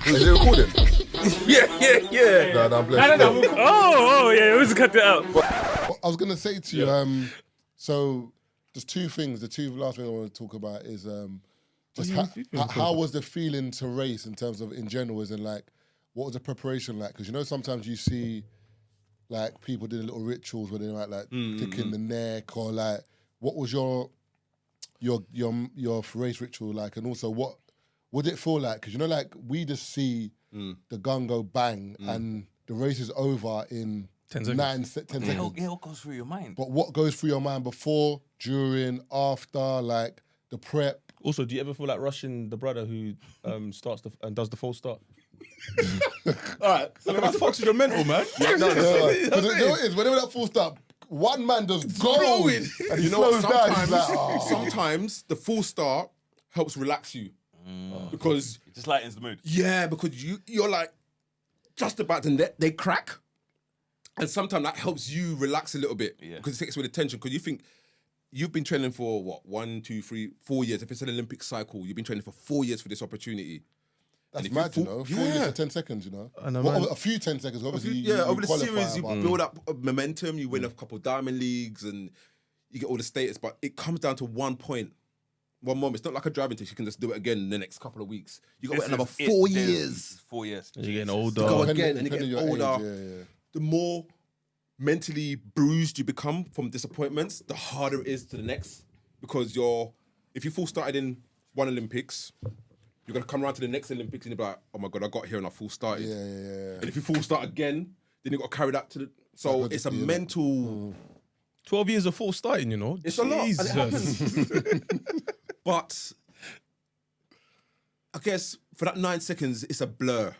Is it recording? Yeah. No, I'm blessed. No. Oh, yeah, we just cut it out. What I was going to say to you, so there's two things. The two last things I want to talk about is just how was the feeling to race in terms of, in general, as in like, what was the preparation like? Because you know sometimes you see like people doing little rituals where they might like picking the neck or like, what was your race ritual like? And also what did it feel like? Because you know like we just see the gun go bang and the race is over in 10 seconds. 10 seconds. Yeah, what goes through your mind? But what goes through your mind before, during, after, like the prep? Also, do you ever feel like rushing the brother who starts and does the false start? All right, so what the fuck's your mental, man? Because you know what it is, whenever that full start, one man just goes. And You know what? Sometimes, like, oh. sometimes the full start helps relax you because It just lightens the mood. because you're like just about to they crack, and sometimes that helps you relax a little bit because it takes away the tension. Because you think you've been training for what 1, 2, 3, 4 years. If it's an Olympic cycle, you've been training for 4 years for this opportunity. That's mad, you know. 4 years for 10 seconds, you know. A few 10 seconds, obviously. Over the qualify, series, you but build up momentum. You win a couple diamond leagues, and you get all the status. But it comes down to one point, one moment. It's not like a driving test. You can just do it again in the next couple of weeks. You got to wait another 4 years. 4 years. You're getting older. To go Depending- again, and you depending get on your older. age, yeah. The more mentally bruised you become from disappointments, the harder it is to the next. Because if you full started in one Olympics, you're gonna come around to the next Olympics and you're like, oh my god, I got here and I full started. Yeah. And if you full start again, then you got to carry that to the. So it's a mental. 12 years of full starting, you know. It's a lot, and it happens. But I guess for that 9 seconds, it's a blur.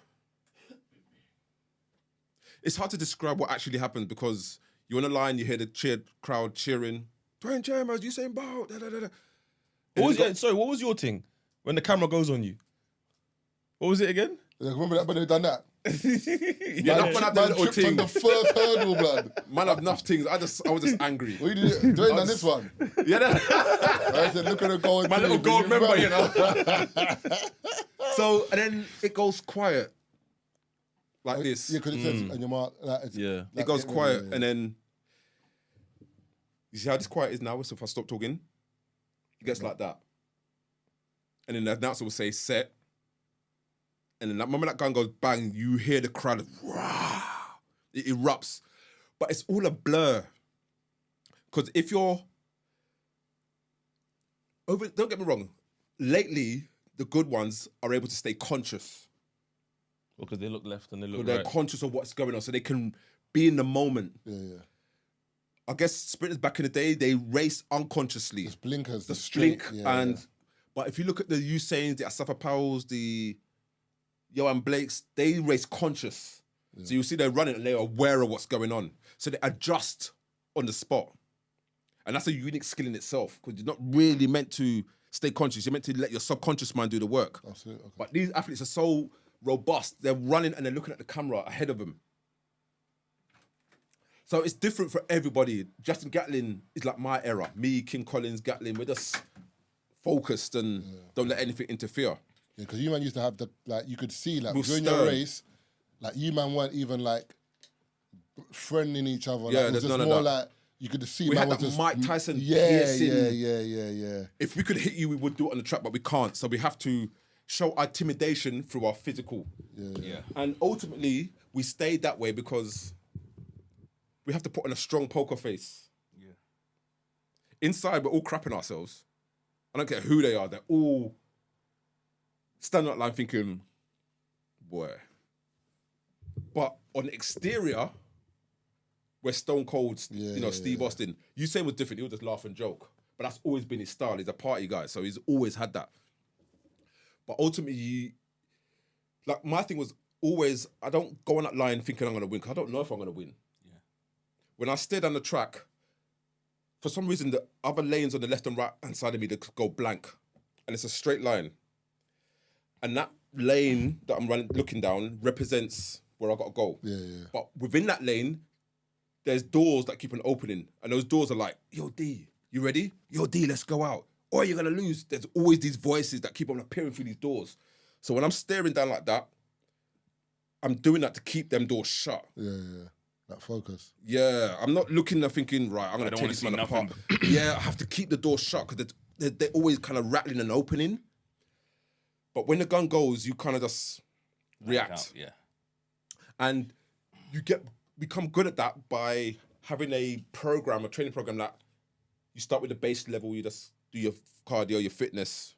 It's hard to describe what actually happened because you're on the line, you hear the crowd cheering. Dwain Chalmers, Usain Bolt. Da, da, da, da. What was your thing when the camera goes on you? What was it again? Like, remember that when they done that? Yeah, that's when I did a little tripped on thing. the first hurdle, blood. Man, I've enough things. I was just angry. What you did? Dwayne done this one. Yeah, I said, look at the gold. my little gold member, you know. So, and then it goes quiet. Like this. Yeah, because it says on your mark. Like, It goes quiet, and then you see how this quiet is now. So if I stop talking, it gets like that, and then the announcer will say set, and then that moment that gun goes bang, you hear the crowd, it erupts, but it's all a blur. Because if you're over, don't get me wrong, lately the good ones are able to stay conscious. Because they look left and they look They're right. conscious of what's going on, so they can be in the moment. Yeah. I guess sprinters back in the day, they raced unconsciously. Just blinkers. The straight. blink but if you look at the Usains, the Asafa Powells, the Johan Blakes, they race conscious. So you see they're running and they're aware of what's going on. So they adjust on the spot. And that's a unique skill in itself because you're not really meant to stay conscious. You're meant to let your subconscious mind do the work. Absolutely. Okay. But these athletes are so robust. They're running and they're looking at the camera ahead of them. So it's different for everybody. Justin Gatlin is like my era. Me, Kim Collins, Gatlin, we're just focused and don't let anything interfere. Yeah, because you man used to have you could see like We're during stern. your race, like you man weren't even like friending each other. Yeah, like, it was there's just none of more that. like you could see We man had was that just Mike Tyson yeah. piercing. If we could hit you, we would do it on the track, but we can't. So we have to show our intimidation through our physical. Yeah. And ultimately, we stayed that way because we have to put on a strong poker face. Yeah. Inside, we're all crapping ourselves. I don't care who they are. They're all standing up line thinking, boy. But on the exterior, we're stone cold, Steve Austin. Usain was different. He would just laugh and joke. But that's always been his style. He's a party guy, so he's always had that. But ultimately, like my thing was always, I don't go on that line thinking I'm going to win, because I don't know if I'm going to win. Yeah. When I stayed on the track, for some reason, the other lanes on the left and right hand side of me, they go blank. And it's a straight line. And that lane that I'm looking down represents where I got to go. Yeah. But within that lane, there's doors that keep on opening. And those doors are like, yo, D, you ready? Yo, D, let's go out. Or you're going to lose. There's always these voices that keep on appearing through these doors. So when I'm staring down like that, I'm doing that to keep them doors shut. Yeah. That focus. Yeah, I'm not looking and thinking, right, I'm going to don't take wanna this see man apart. nothing. Yeah, I have to keep the door shut because they're always kind of rattling and opening. But when the gun goes, you kind of just react. Yeah. And you become good at that by having a training program that you start with the base level, you just do your cardio, your fitness.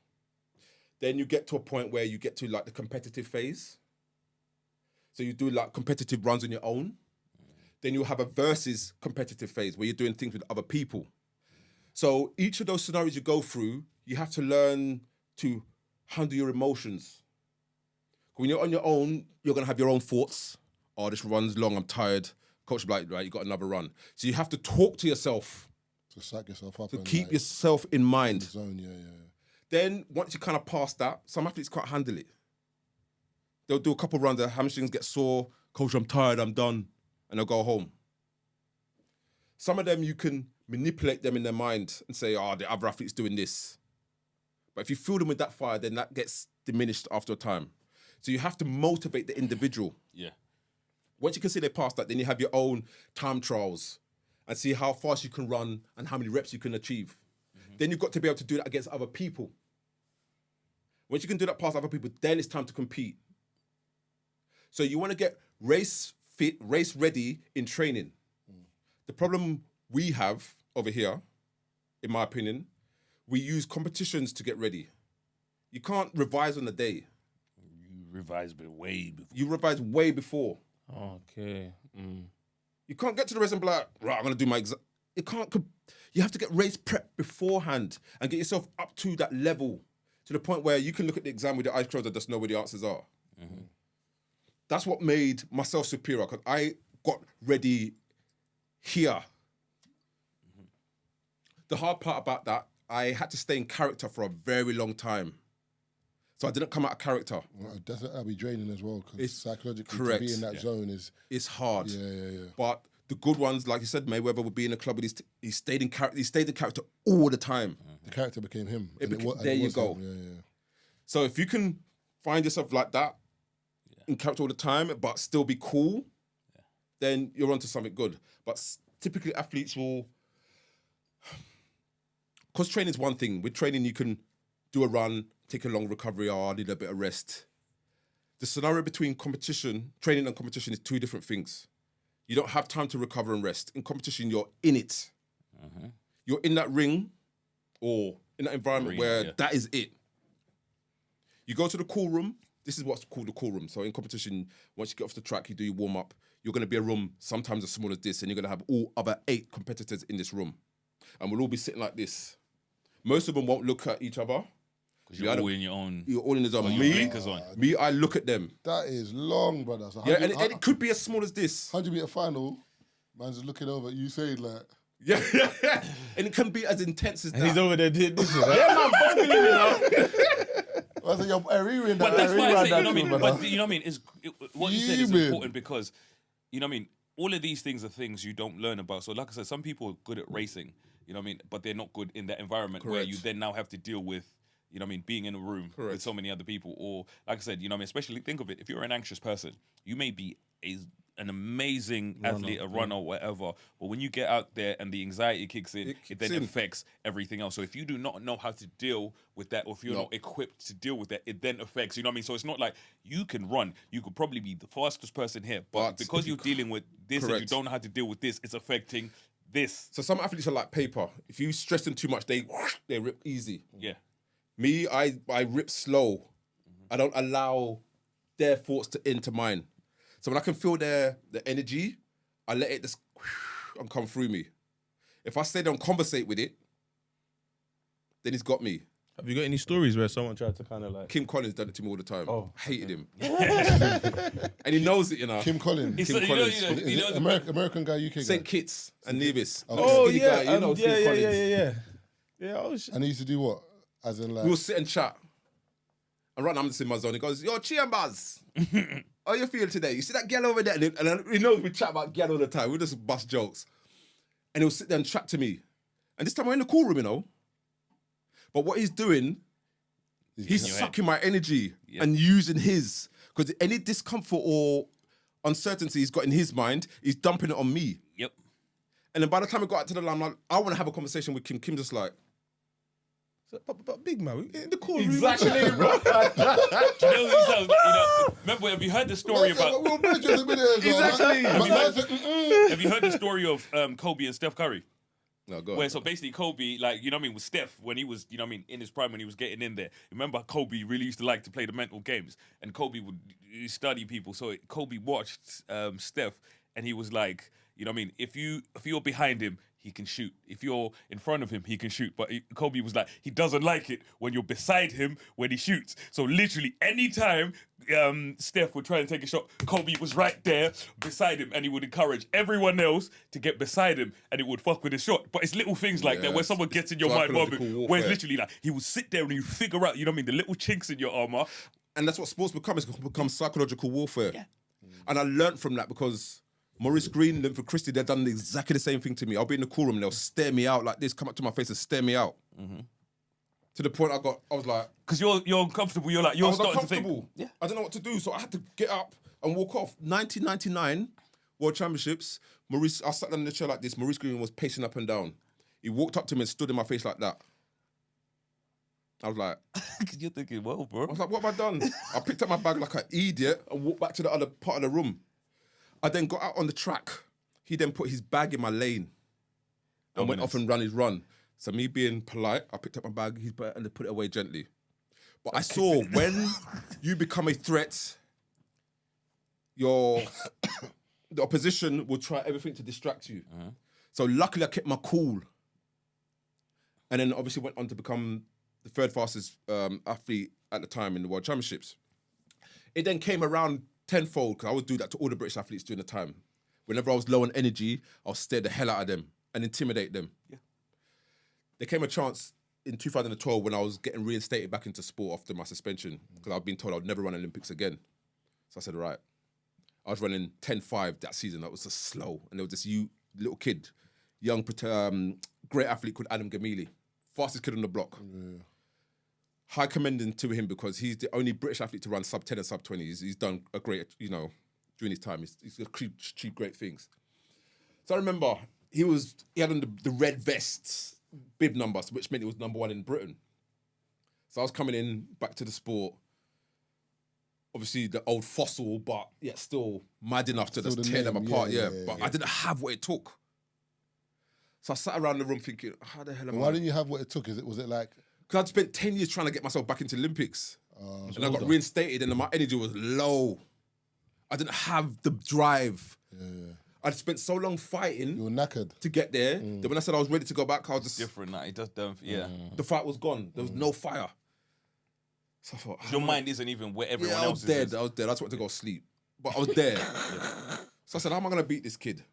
Then you get to a point where you get to like the competitive phase. So you do like competitive runs on your own. Then you'll have a versus competitive phase where you're doing things with other people. So each of those scenarios you go through, you have to learn to handle your emotions. When you're on your own, you're going to have your own thoughts. Oh, this run's long, I'm tired. Coach will be like, right, you got another run. So you have to talk to yourself. To sack yourself up. To and keep like, yourself in mind. zone, yeah. Then once you kind of pass that, some athletes can't handle it. They'll do a couple runs, their hamstrings get sore. Coach, I'm tired, I'm done. And they'll go home. Some of them, you can manipulate them in their mind and say, oh, the other athlete's doing this. But if you fill them with that fire, then that gets diminished after a time. So you have to motivate the individual. Yeah. Once you can see they pass that, then you have your own time trials and see how fast you can run and how many reps you can achieve. Then you've got to be able to do that against other people. Once you can do that past other people, then it's time to compete. So you want to get race fit, race ready in training. The problem we have over here, in my opinion, we use competitions to get ready. You can't revise on the day. You revise but way before. You revise way before. Okay. You can't get to the race and be like, right, I'm going to do my exam. You can't. You have to get race prep beforehand and get yourself up to that level, to the point where you can look at the exam with your eyes closed and just know where the answers are. That's what made myself superior, because I got ready here. The hard part about that, I had to stay in character for a very long time. So I didn't come out of character. Well, that'll be draining as well, because It's psychologically correct. to be in that zone is... It's hard. Yeah. But the good ones, like you said, Mayweather would be in a club, but he stayed in character. He stayed in character all the time. The character became him. There you go. Yeah. So if you can find yourself like that, in character all the time, but still be cool, then you're onto something good. But typically athletes will... Because training is one thing. With training, you can do a run, take a long recovery, or need a bit of rest. The scenario between training and competition is two different things. You don't have time to recover and rest. In competition, you're in it. You're in that ring or in that environment where that is it. You go to the cool room. This is what's called the cool room. So in competition, once you get off the track, you do your warm up. You're going to be a room sometimes as small as this, and you're going to have all other 8 competitors in this room. And we'll all be sitting like this. Most of them won't look at each other. Because you're all in your own... You're all in the zone. blinkers on. Me, I look at them. That is long, brother. So Yeah, and it could be as small as this. 100-meter final, man's just looking over at you saying like... Yeah. And it can be as intense as that. He's over there doing this. Yeah, man, bumping him, you know. I said, yo, rewind But that. that's why I say, you know what I rewind mean? that, But you know what I mean? What you said is Fuming. important because, you know what I mean? All of these things are things you don't learn about. So like I said, some people are good at racing, you know what I mean? But they're not good in that environment where you then now have to deal with, you know what I mean, being in a room with so many other people. Or like I said, you know what I mean? Especially think of it, if you're an anxious person, you may be an amazing athlete, a runner, whatever. But when you get out there and the anxiety kicks in, it then affects everything else. So if you do not know how to deal with that, or if you're not equipped to deal with that, it then affects, you know what I mean? So it's not like you can run. You could probably be the fastest person here, but because you're dealing with this and you don't know how to deal with this, it's affecting this. So some athletes are like paper. If you stress them too much, they rip easy. Yeah. Me, I rip slow. I don't allow their thoughts to enter mine. So when I can feel the energy, I let it just and come through me. If I stay there and conversate with it, then he's got me. Have you got any stories where someone tried to kind of like... Kim Collins done it to me all the time. Oh. Hated him. And he knows it, you know. Kim Collins. It's Collins. American guy, UK guy. St. Kitts and Nevis. Oh, Skinny yeah. guy, you know, Kim Collins. Yeah, oh, shit. And he used to do what? As in like... We'll sit and chat. And right now I'm just in my zone. He goes, yo, Chambers. How you feel today? You see that girl over there? And he knows we chat about girl all the time. We just bust jokes. And he'll sit there and chat to me. And this time we're in the cool room, you know. But what he's doing, he's sucking my energy and using his. Because any discomfort or uncertainty he's got in his mind, he's dumping it on me. Yep. And then by the time we got out to the line, I'm like, I want to have a conversation with Kim. Kim just like, But big man, in the cool exactly, bro. Remember, have you heard the story about? Exactly. Have you heard the story of Kobe and Steph Curry? No, go on. Where so basically Kobe, like, you know what I mean, with Steph, when he was, you know what I mean, in his prime, when he was getting in there. Remember, Kobe really used to like to play the mental games, and Kobe would study people. So Kobe watched Steph, and he was like, you know what I mean, if you're behind him, he can shoot. If you're in front of him, he can shoot. But Kobe was like, he doesn't like it when you're beside him when he shoots. So literally, anytime Steph would try and take a shot, Kobe was right there beside him, and he would encourage everyone else to get beside him, and it would fuck with his shot. But it's little things like that where someone gets in your mind, where it's literally like he would sit there and you figure out, you know what I mean, the little chinks in your armor. And that's what sports become. It's become psychological warfare. Yeah. And I learned from that because Maurice Green, Linford Christie, they've done exactly the same thing to me. I'll be in the cool room and they'll stare me out like this, come up to my face and stare me out. Mm-hmm. To the point I was like... Because you're uncomfortable, you're starting to think. Yeah. I don't know what to do, so I had to get up and walk off. 1999 World Championships, I sat down in the chair like this, Maurice Green was pacing up and down. He walked up to me and stood in my face like that. I was like... You're thinking, well, bro. I was like, what have I done? I picked up my bag like an idiot and walked back to the other part of the room. I then got out on the track. He then put his bag in my lane and went off and ran his run. So me being polite, I picked up my bag and put it away gently. But I saw when you become a threat, the opposition will try everything to distract you. Uh-huh. So luckily I kept my cool. And then obviously went on to become the third fastest athlete at the time in the World Championships. It then came around tenfold, because I would do that to all the British athletes during the time. Whenever I was low on energy, I'll stare the hell out of them and intimidate them. Yeah. There came a chance in 2012 when I was getting reinstated back into sport after my suspension, because I'd been told I'd never run Olympics again. So I said, right. I was running 10.5 that season. That was just slow. And there was this little kid, young, great athlete called Adam Gamili, fastest kid on the block. Yeah. High commending to him because he's the only British athlete to run sub 10 and sub 20. He's done a great, during his time. He's achieved great things. So I remember he had on the red vest bib number, which meant he was number one in Britain. So I was coming in back to the sport. Obviously the old fossil, but yet still mad enough to just tear them apart. Yeah. But I didn't have what it took. So I sat around the room thinking, how the hell am I? Why didn't you have what it took? Was it like... Because I'd spent 10 years trying to get myself back into Olympics. And I got reinstated and my energy was low. I didn't have the drive. Yeah. I'd spent so long fighting. You were knackered. To get there. That when I said I was ready to go back, I was just... different, it just don't... Yeah. The fight was gone. There was no fire. So I thought... Your mind isn't even where everyone else is. I was dead. I just wanted to go sleep. But I was there. So I said, how am I going to beat this kid?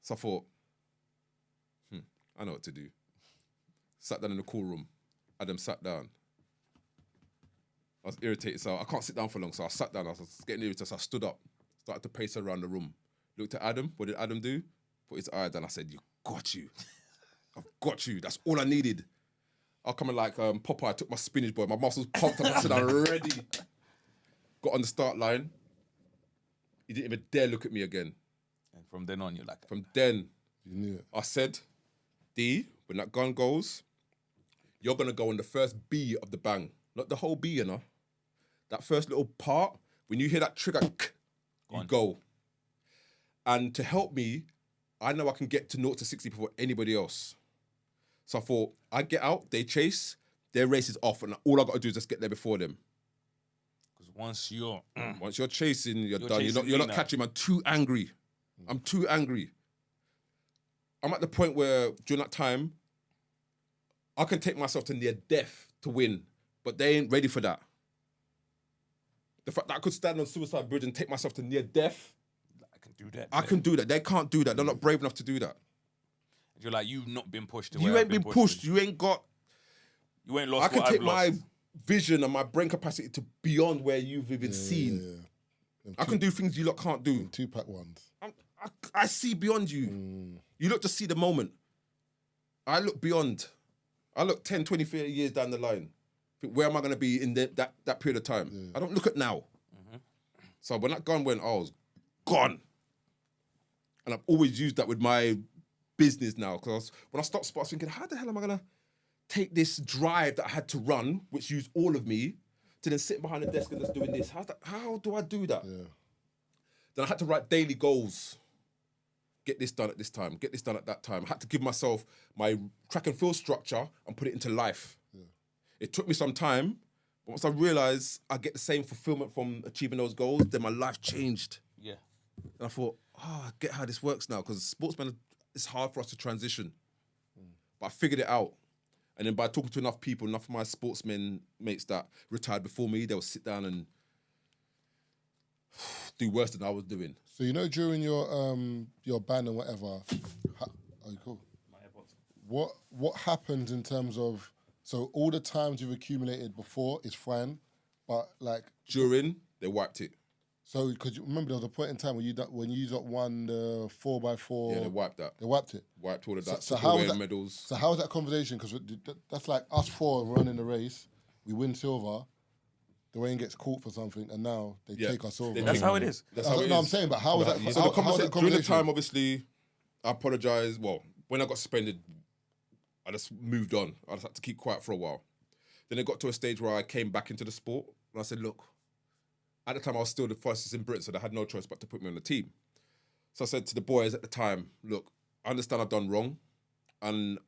So I thought, I know what to do. Sat down in the cool room. Adam sat down. I was irritated, so I can't sit down for long. So I sat down. I was getting irritated, so I stood up, started to pace around the room. Looked at Adam. What did Adam do? Put his eye down. I said, I've got you. That's all I needed. I come in like Popeye. I took my spinach boy. My muscles pumped up. I said, I'm ready. Got on the start line. He didn't even dare look at me again. And from then on, you're like... From then, you knew it. I said, D, when that gun goes... You're going to go on the first B of the bang. Not the whole B, That first little part, when you hear that trigger, you go. And to help me, I know I can get to 0 to 60 before anybody else. So I thought, I get out, they chase, their race is off, and all I got to do is just get there before them. Because once you're chasing, you're done. You're not catching me. I'm too angry. I'm too angry. I'm at the point where, during that time, I can take myself to near death to win, but they ain't ready for that. The fact that I could stand on Suicide Bridge and take myself to near death, I can do that. I can do that. They can't do that. They're not brave enough to do that. You're like, you've not been pushed. You ain't been pushed. You ain't lost. I can take my vision and my brain capacity to beyond where you've even seen. Yeah. I can do things you lot can't do. 2-pack ones. I see beyond you. You look to see the moment. I look beyond. I look 10, 20, 30 years down the line. Think, where am I going to be in that period of time? Yeah. I don't look at now. Mm-hmm. So when that gun went, I was gone. And I've always used that with my business now. Because when I stopped sport, I was thinking, how the hell am I going to take this drive that I had to run, which used all of me, to then sit behind the desk and just doing this? How do I do that? Yeah. Then I had to write daily goals. Get this done at this time. Get this done at that time. I had to give myself my track and field structure and put it into life. Yeah. It took me some time, but once I realised I get the same fulfillment from achieving those goals, then my life changed. Yeah. And I thought, I get how this works now, because sportsmen, it's hard for us to transition. But I figured it out. And then by talking to enough people, enough of my sportsmen mates that retired before me, they would sit down and do worse than I was doing. So during your ban and whatever, cool. What happened in terms of, so all the times you've accumulated before is fine, but like during, they wiped it. So because you remember there was a point in time when you won the 4x4. Yeah, they wiped that. They wiped it. Wiped all of that. So how was that medals? So how was that conversation? Because that's like us four running the race. We win silver. Dwain gets caught for something, and now they take us over. That's how it is. I'm saying, but how was that? So during the time, obviously, I apologise. Well, when I got suspended, I just moved on. I just had to keep quiet for a while. Then it got to a stage where I came back into the sport, and I said, look, at the time I was still the fastest in Britain, so they had no choice but to put me on the team. So I said to the boys at the time, look, I understand I've done wrong, and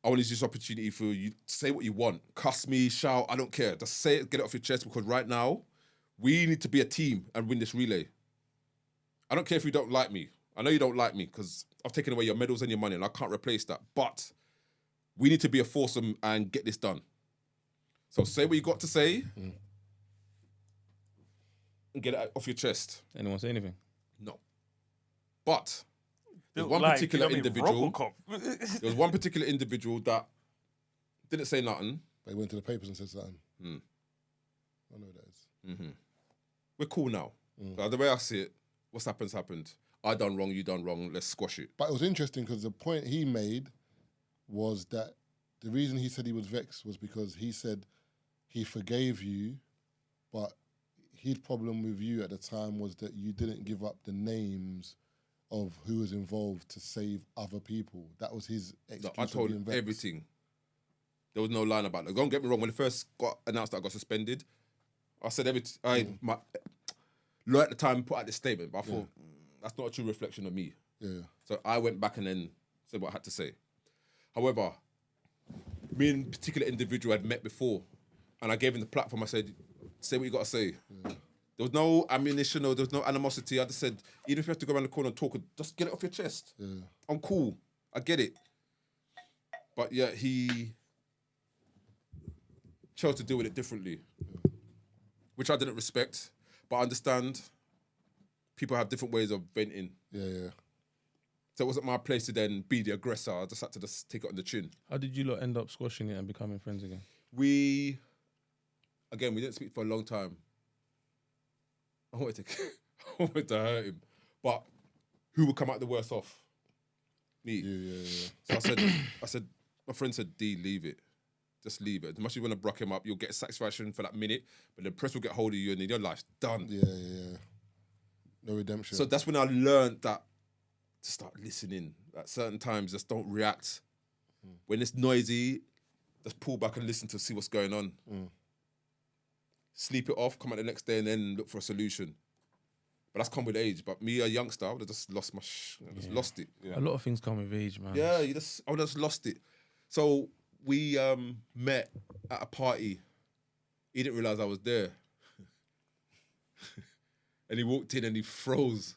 I want to use this opportunity for you to say what you want. Cuss me, shout, I don't care. Just say it, get it off your chest, because right now, we need to be a team and win this relay. I don't care if you don't like me. I know you don't like me because I've taken away your medals and your money and I can't replace that. But we need to be a foursome and get this done. So say what you got to say and get it off your chest. Anyone say anything? No. But there's one particular individual. There was one particular individual that didn't say nothing. But he went to the papers and said something. I know what that is. Mm-hmm. We're cool now. The way I see it, what's happened's happened. I done wrong, you done wrong, let's squash it. But it was interesting because the point he made was that the reason he said he was vexed was because he said he forgave you, but his problem with you at the time was that you didn't give up the names of who was involved to save other people. That was his excuse. No, I told him everything. There was no line about it. Don't get me wrong, when it first got announced that I got suspended, I said everything. My lawyer at the time put out this statement, but I thought, that's not a true reflection of me. Yeah. So I went back and then said what I had to say. However, me and a particular individual I'd met before, and I gave him the platform. I said, say what you got to say. Yeah. There was no ammunition or there was no animosity. I just said, even if you have to go around the corner and talk, just get it off your chest. Yeah. I'm cool. I get it. But yeah, he chose to deal with it differently, which I didn't respect, but I understand people have different ways of venting. Yeah. So it wasn't my place to then be the aggressor. I just had to just take it on the chin. How did you lot end up squashing it and becoming friends again? We didn't speak for a long time. I wanted to hurt him. But who would come out the worst off? Me. Yeah. So I said, my friend said, D, leave it. Just leave it. As much as you want to bruck him up, you'll get satisfaction for that minute, but the press will get hold of you and then your life's done. Yeah. No redemption. So that's when I learned that to start listening. At certain times, just don't react. When it's noisy, just pull back and listen to see what's going on. Sleep it off, come out the next day and then look for a solution. But that's come with age. But me, a youngster, I would have just lost my lost it. Yeah. A lot of things come with age, man. Yeah, I would have just lost it. So we met at a party. He didn't realise I was there. And he walked in and he froze.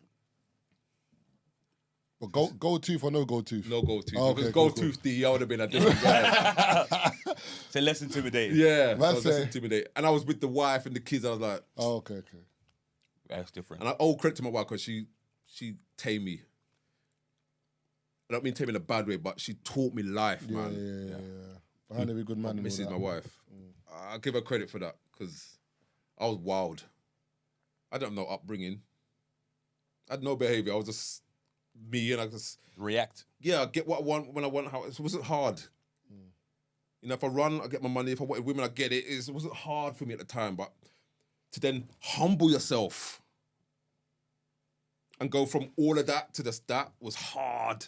But gold tooth or no gold tooth? No gold tooth. Oh, if it was gold tooth, I would have been a different guy. So less intimidating. Yeah, so I was less intimidating. And I was with the wife and the kids. I was like, oh, okay. That's different. And I owe credit to my wife because she tamed me. I don't mean tame in a bad way, but she taught me life, man. Yeah. Behind every good man. Mrs. my wife. I give her credit for that because I was wild. I don't know upbringing. I had no behaviour. I was just me and I just... React. Yeah, I get what I want when I want. How it wasn't hard. You know, if I run, I get my money. If I wanted women, I get it. It wasn't hard for me at the time, but to then humble yourself and go from all of that to just that was hard.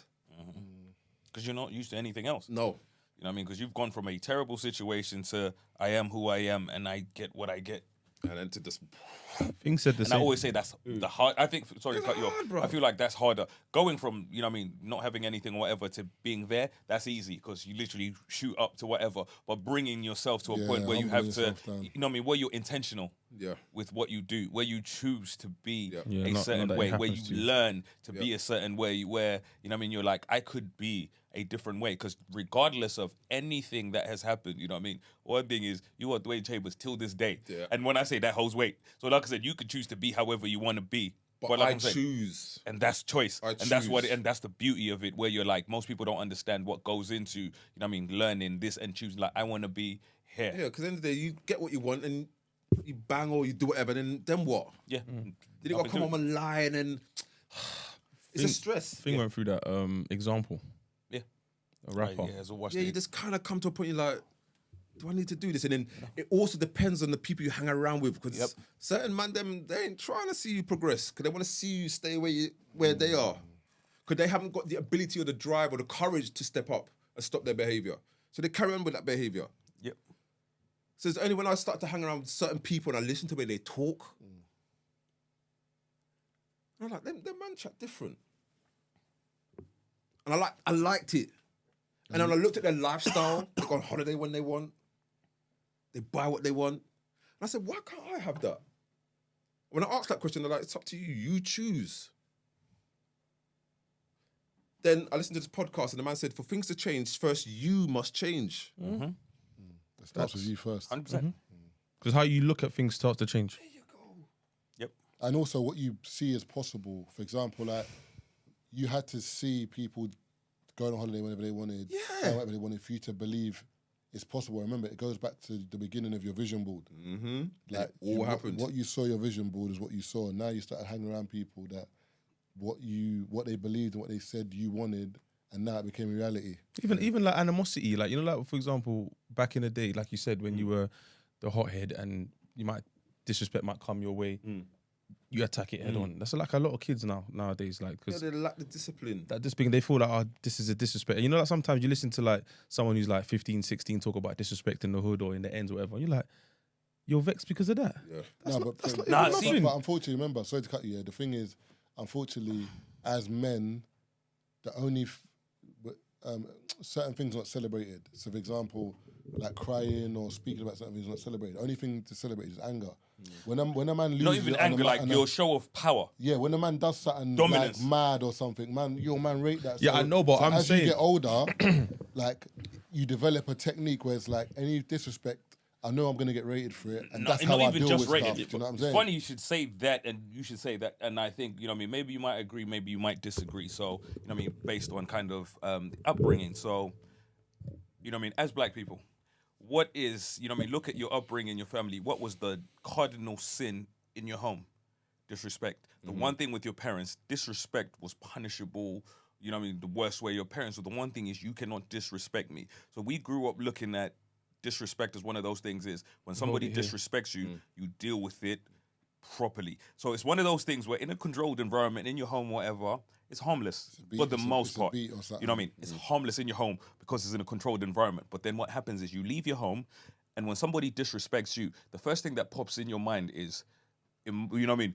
Because you're not used to anything else. No. You know what I mean? Because you've gone from a terrible situation to I am who I am and I get what I get. And then to just... Things said the And same. I always say that's the hard. I think, sorry to cut you off. hard, bro. I feel like that's harder. Going from, you know what I mean, not having anything or whatever to being there, that's easy because you literally shoot up to whatever. But bringing yourself to a point where you have to, you know what I mean, where you're intentional with what you do, where you choose to be a certain way, where you learn to be a certain way, where, you know what I mean, you're like, I could be a different way, because regardless of anything that has happened, you know what I mean, one thing is you are Dwayne Chambers till this day, and when I say that holds weight, so like I said, you could choose to be however you want to be, but like I choose, and that's choice, and that's what, and that's the beauty of it, where you're like, most people don't understand what goes into, you know what I mean, learning this and choosing, like, I want to be here. Yeah, because at the end of the day, you get what you want and you bang or you do whatever, then what? Yeah. Then you got to come on a line and it's a stress. Thing went through that example. A rapper. You just kind of come to a point you're like, do I need to do this? And then it also depends on the people you hang around with, because certain man, they ain't trying to see you progress, because they want to see you stay where they are, because they haven't got the ability or the drive or the courage to step up and stop their behaviour. So they carry on with that behaviour. Yep. So it's only when I start to hang around with certain people and I listen to the way they talk, and I'm like, them man chat different. And I liked it. And then I looked at their lifestyle. They go on holiday when they want. They buy what they want. And I said, why can't I have that? When I asked that question, they're like, it's up to you. You choose. Then I listened to this podcast and the man said, for things to change, first you must change. It starts with you first. 100%. Because how you look at things starts to change. There you go. Yep. And also what you see as possible. For example, like, you had to see people going on holiday whenever they wanted, whatever they wanted, for you to believe it's possible. Remember, it goes back to the beginning of your vision board. Like, all happened. What you saw, your vision board is what you saw. And now you started hanging around people that what they believed and what they said you wanted, and now it became reality. Even like animosity, like, you know, like, for example, back in the day, like you said, when you were the hothead and disrespect might come your way, you attack it head on. That's like a lot of kids nowadays, like, because they lack the discipline. That discipline, they feel like, oh, this is a disrespect. And you know, like, sometimes you listen to like someone who's like 15, 16 talk about disrespect in the hood or in the ends or whatever, and you're like, you're vexed because of that. Yeah. But unfortunately, remember, sorry to cut you. The thing is, unfortunately, as men, the only certain things are not celebrated. So, for example, like crying or speaking about certain things are not celebrated. The only thing to celebrate is anger. When a man loses, not even anger, like your show of power. Yeah, when a man does something dominance, like mad or something, man, rate that. Yeah, so, I know, but I'm as saying, you get older, like, you develop a technique where it's like, any disrespect, I know I'm gonna get rated for it, and that's how I deal with stuff. Do you know what I'm saying? Funny you should say that, and you should say that, and I think, you know what I mean, maybe you might agree, maybe you might disagree. So, you know what I mean, based on kind of upbringing. So, you know what I mean, as black people, what is, you know what I mean, look at your upbringing, your family. What was the cardinal sin in your home? Disrespect. The one thing with your parents, disrespect was punishable, you know what I mean, the worst way. Your parents were the one thing is you cannot disrespect me. So we grew up looking at disrespect as one of those things is when somebody disrespects you, you deal with it properly. So it's one of those things where in a controlled environment, in your home, whatever, it's harmless for the most part. You know what I mean? It's harmless in your home because it's in a controlled environment. But then what happens is you leave your home, and when somebody disrespects you, the first thing that pops in your mind is, you know what I mean?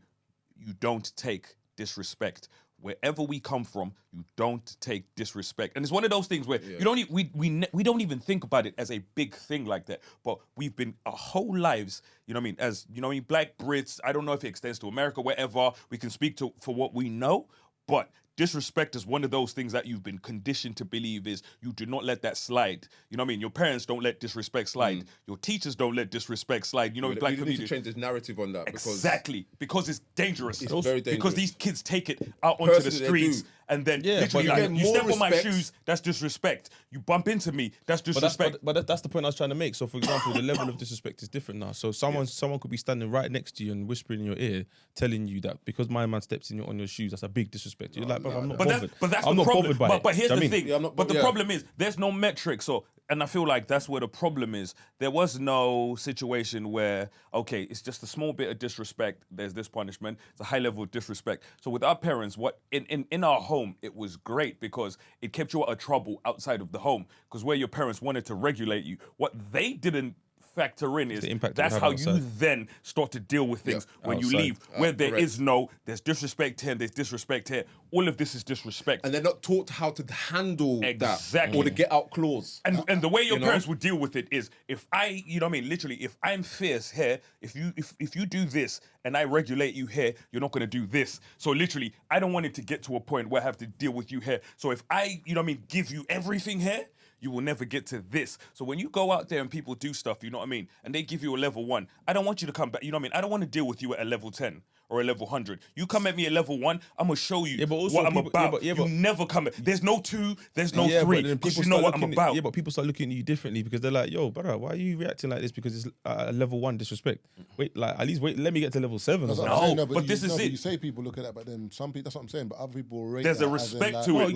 You don't take disrespect. Wherever we come from, you don't take disrespect. And it's one of those things where you don't we don't even think about it as a big thing like that. But we've been our whole lives, you know what I mean, as, you know what I mean, black Brits, I don't know if it extends to America, wherever, we can speak to for what we know, but disrespect is one of those things that you've been conditioned to believe is you do not let that slide. You know what I mean? Your parents don't let disrespect slide. Your teachers don't let disrespect slide. You know, black community. We need to change this narrative on that. Because it's dangerous. It's very dangerous. Because these kids take it out onto the streets and then literally like, you step on my shoes, that's disrespect. You bump into me, that's disrespect. But that's the point I was trying to make. So, for example, the level of disrespect is different now. So someone could be standing right next to you and whispering in your ear, telling you that because my man steps on your shoes, that's a big disrespect. You're like, I'm not bothered. But that's I'm the not problem. bothered by it. But here's the thing. Yeah, the problem is there's no metric. So And I feel like that's where the problem is. There was no situation where, okay, it's just a small bit of disrespect. There's this punishment. It's a high level of disrespect. So with our parents, what in our home, it was great because it kept you out of trouble outside of the home. Because where your parents wanted to regulate you, what they didn't factor in is that's how you then start to deal with things when you leave. Where there is there's disrespect here, there's disrespect here. All of this is disrespect. And they're not taught how to handle exactly. that or the get out clause. And the way your parents would deal with it is if I, you know what I mean, literally, if I'm fierce here, if you do this and I regulate you here, you're not gonna do this. So literally, I don't want it to get to a point where I have to deal with you here. So if I, you know what I mean, give you everything here, you will never get to this. So when you go out there and people do stuff, you know what I mean, and they give you a level 1, I don't want you to come back, you know what I mean? I don't want to deal with you at a level 10 or a level 100. You come at me at level 1, I'm going to show you what I'm about. You never come at, there's no 2, there's no 3, because you know what I'm about. Yeah, but people start looking at you differently because they're like, yo, brother, why are you reacting like this? Because it's level 1 disrespect. Wait, like, at least wait, let me get to level 7 or something. But this is it. You say people look at that, but then some people, that's what I'm saying, but other people rate there's a respect to it.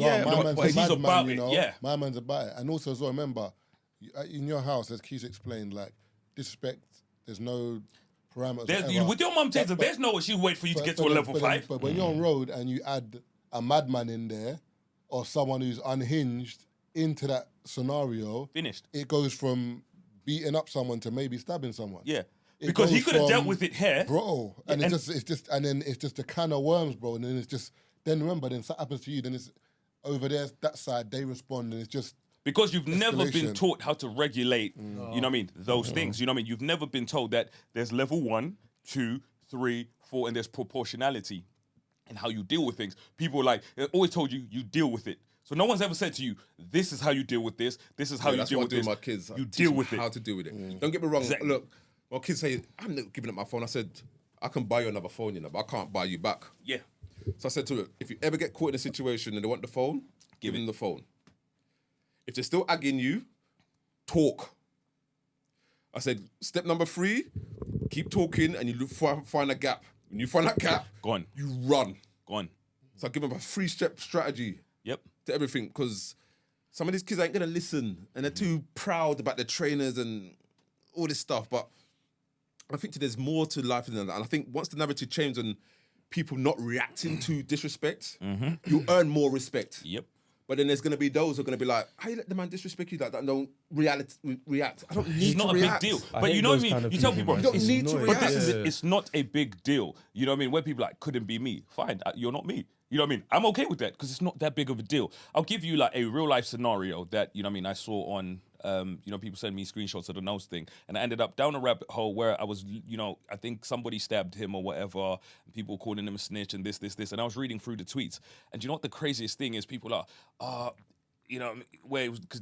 He's about it, yeah. My man's about it. And also as well, remember, in your house, as Keith explained, like, disrespect, there's no parameters. With your mum, Tazer, there's no she wait for you to get to a level 5. But when you're on road and you add a madman in there or someone who's unhinged into that scenario, finished. It goes from beating up someone to maybe stabbing someone. Yeah. Because he could have dealt with it here. Bro. And it's just a can of worms, bro. And then it's just, then remember, then something happens to you, then it's over there, that side, they respond, and it's just, because you've never been taught how to regulate, you know what I mean, those things. You know what I mean? You've never been told that there's level 1, 2, 3, 4, and there's proportionality in how you deal with things. People they always told you deal with it. So no one's ever said to you, this is how you deal with this. This is how you deal with this. That's what I do with my kids. You deal with it. How to deal with it. Don't get me wrong. Exactly. Look, my kids say, I'm not giving up my phone. I said, I can buy you another phone, you know, but I can't buy you back. Yeah. So I said to her, if you ever get caught in a situation and they want the phone, give them the phone. If they're still agging you, talk. I said, step number 3, keep talking and you find a gap. When you find that gap, go on. You run. Go on. So I give them a 3-step strategy. Yep. To everything, because some of these kids ain't gonna listen and they're too proud about their trainers and all this stuff. But I think there's more to life than that. And I think once the narrative changes and people not reacting to disrespect, you earn more respect. Yep. But then there's going to be those who are going to be like, how you let the man disrespect you like that and don't react? I don't need to react. It's not a big deal. But you know what I mean? You tell people, you don't need to react. But this is it. It's not a big deal. You know what I mean? Where people couldn't be me. Fine, you're not me. You know what I mean? I'm okay with that because it's not that big of a deal. I'll give you a real life scenario that, you know what I mean, I saw on, people send me screenshots of the nose thing. And I ended up down a rabbit hole where I was, I think somebody stabbed him or whatever. And people calling him a snitch and this. And I was reading through the tweets. And you know what the craziest thing is? People are, where it was, because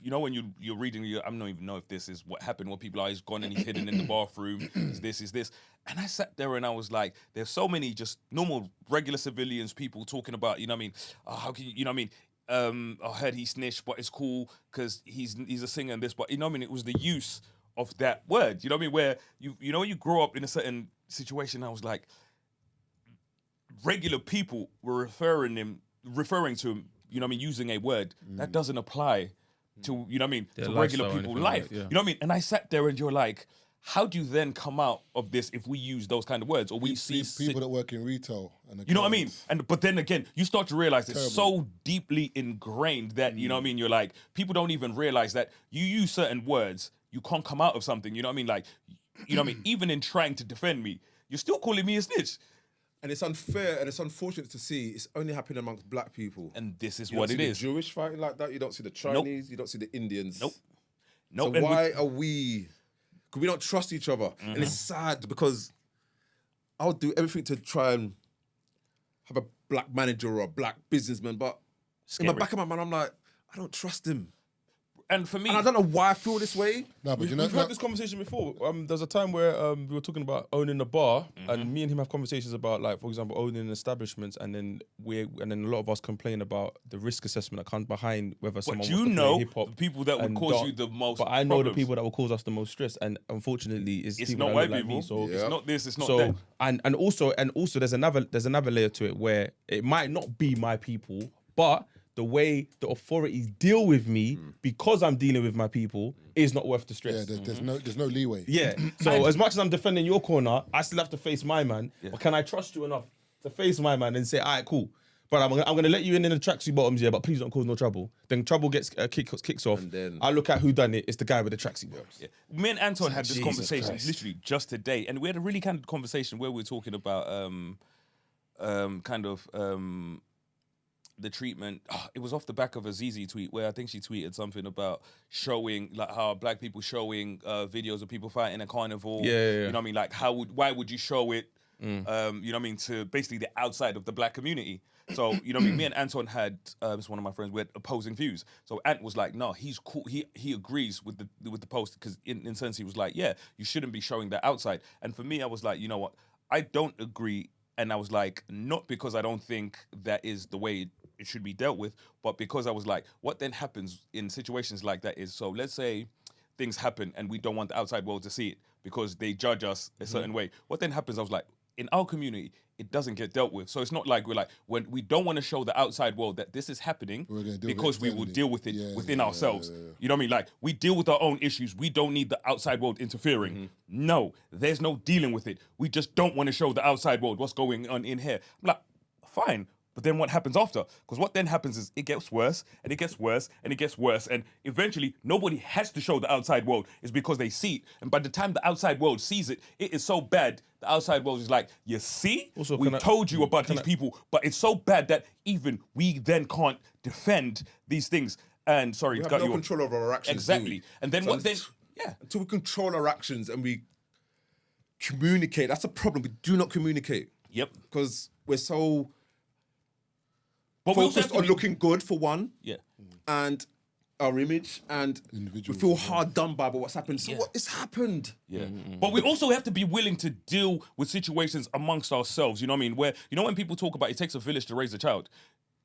when you're reading, I don't even know if this is what happened, where people are, he's gone and he's hidden in the bathroom, is this. And I sat there and I was like, there's so many just normal, regular civilians, people talking about, how can you, I heard he snitched, but it's cool because he's a singer and this, but it was the use of that word, where you grow up in a certain situation, I was like, regular people were referring to him, using a word that doesn't apply to, to regular people's life. Yeah. You know what I mean? And I sat there and you're like, how do you then come out of this if we use those kind of words or we see people that work in retail? And you know what I mean? But then again, you start to realize it's so deeply ingrained that, you know what I mean? You're like, people don't even realize that you use certain words, you can't come out of something, you know what I mean? Like, you know what I mean? Even in trying to defend me, you're still calling me a snitch. And it's unfair and it's unfortunate to see it's only happening amongst black people. And this is you what don't it see is. The Jewish fighting like that. You don't see the Chinese. You don't see the Indians. Nope. So why are we? Because we don't trust each other. And it's sad because I'll do everything to try and have a black manager or a black businessman. But in the back of my mind, I'm like, I don't trust him. And for me, and I don't know why I feel this way. No, but we've had this conversation before. There's a time where we were talking about owning a bar, and me and him have conversations about, like, for example, owning establishments, and then a lot of us complain about the risk assessment that comes behind whether someone wants to play hip hop. The people that would cause you the most. But I know the people that will cause us the most stress, and unfortunately, it's people not that white look people. Like me, so it's not this. It's not that. And also, there's another layer to it where it might not be my people, but the way the authorities deal with me because I'm dealing with my people is not worth the stress. Yeah, there's no leeway. Yeah. So as much as I'm defending your corner, I still have to face my man. Yeah. But can I trust you enough to face my man and say, all right, cool. But I'm going to let you in the tracksuit bottoms, yeah, but please don't cause no trouble. Then trouble gets kicks off. And then I look at who done it. It's the guy with the tracksuit bottoms. Yeah. Me and Anton had this Jesus conversation Christ. literally just today, and we had a really kind of conversation where we were talking about the treatment. It was off the back of a ZZ tweet where I think she tweeted something about showing like how black people showing videos of people fighting a carnival. Yeah. You know what I mean? Like why would you show it? You know what I mean, to basically the outside of the black community. So, you know what I mean, me and Anton had, it's one of my friends, we had opposing views. So Ant was like, no, he's cool. He agrees with the post because in a sense he was like, yeah, you shouldn't be showing that outside. And for me, I was like, you know what, I don't agree. And I was like, not because I don't think that is the way it should be dealt with, but because I was like, what then happens in situations like that is, so let's say things happen and we don't want the outside world to see it because they judge us a certain way. What then happens, I was like, in our community, it doesn't get dealt with. So it's not like we're like, when we don't want to show the outside world that this is happening because we will deal with it within ourselves. You know what I mean? Like, we deal with our own issues. We don't need the outside world interfering. No, there's no dealing with it. We just don't want to show the outside world what's going on in here. I'm like, fine. But then what happens after? Because what then happens is it gets worse and it gets worse and it gets worse. And eventually nobody has to show the outside world. It's because they see it. And by the time the outside world sees it, it is so bad. The outside world is like, you see? Also, we told you about these people. But it's so bad that even we then can't defend these things. And sorry, We to have cut no you off. control over our actions. Exactly. Do we? And then So what then? Yeah. Until we control our actions and we communicate, that's a problem. We do not communicate. Yep. Because we're so But we also focused have on to be- looking good for one, Yeah. and our image, and Individuals, we feel yeah. hard done by what's happened. So Yeah. what has happened? Yeah. But we also have to be willing to deal with situations amongst ourselves. You know what I mean? Where, you know, when people talk about it takes a village to raise a child,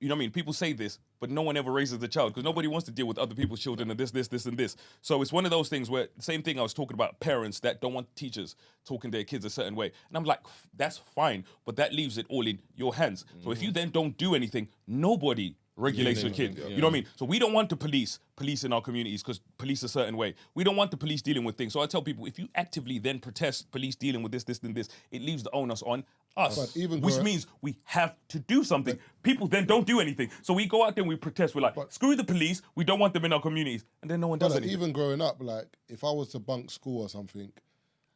you know what I mean? People say this, but no one ever raises the child because nobody wants to deal with other people's children and this, and this. So it's one of those things where, same thing I was talking about, parents that don't want teachers talking to their kids a certain way. And I'm like, that's fine, but that leaves it all in your hands. So if you then don't do anything, nobody regulates your kid. You know what I mean? So we don't want the police in our communities because police a certain way. We don't want the police dealing with things. So I tell people, if you actively then protest police dealing with this, and this, it leaves the onus on us, But even which growing- means we have to do something. People then don't do anything. So we go out there and we protest. We're like, screw the police. We don't want them in our communities. And then no one does But anything. even growing up, like if I was to bunk school or something,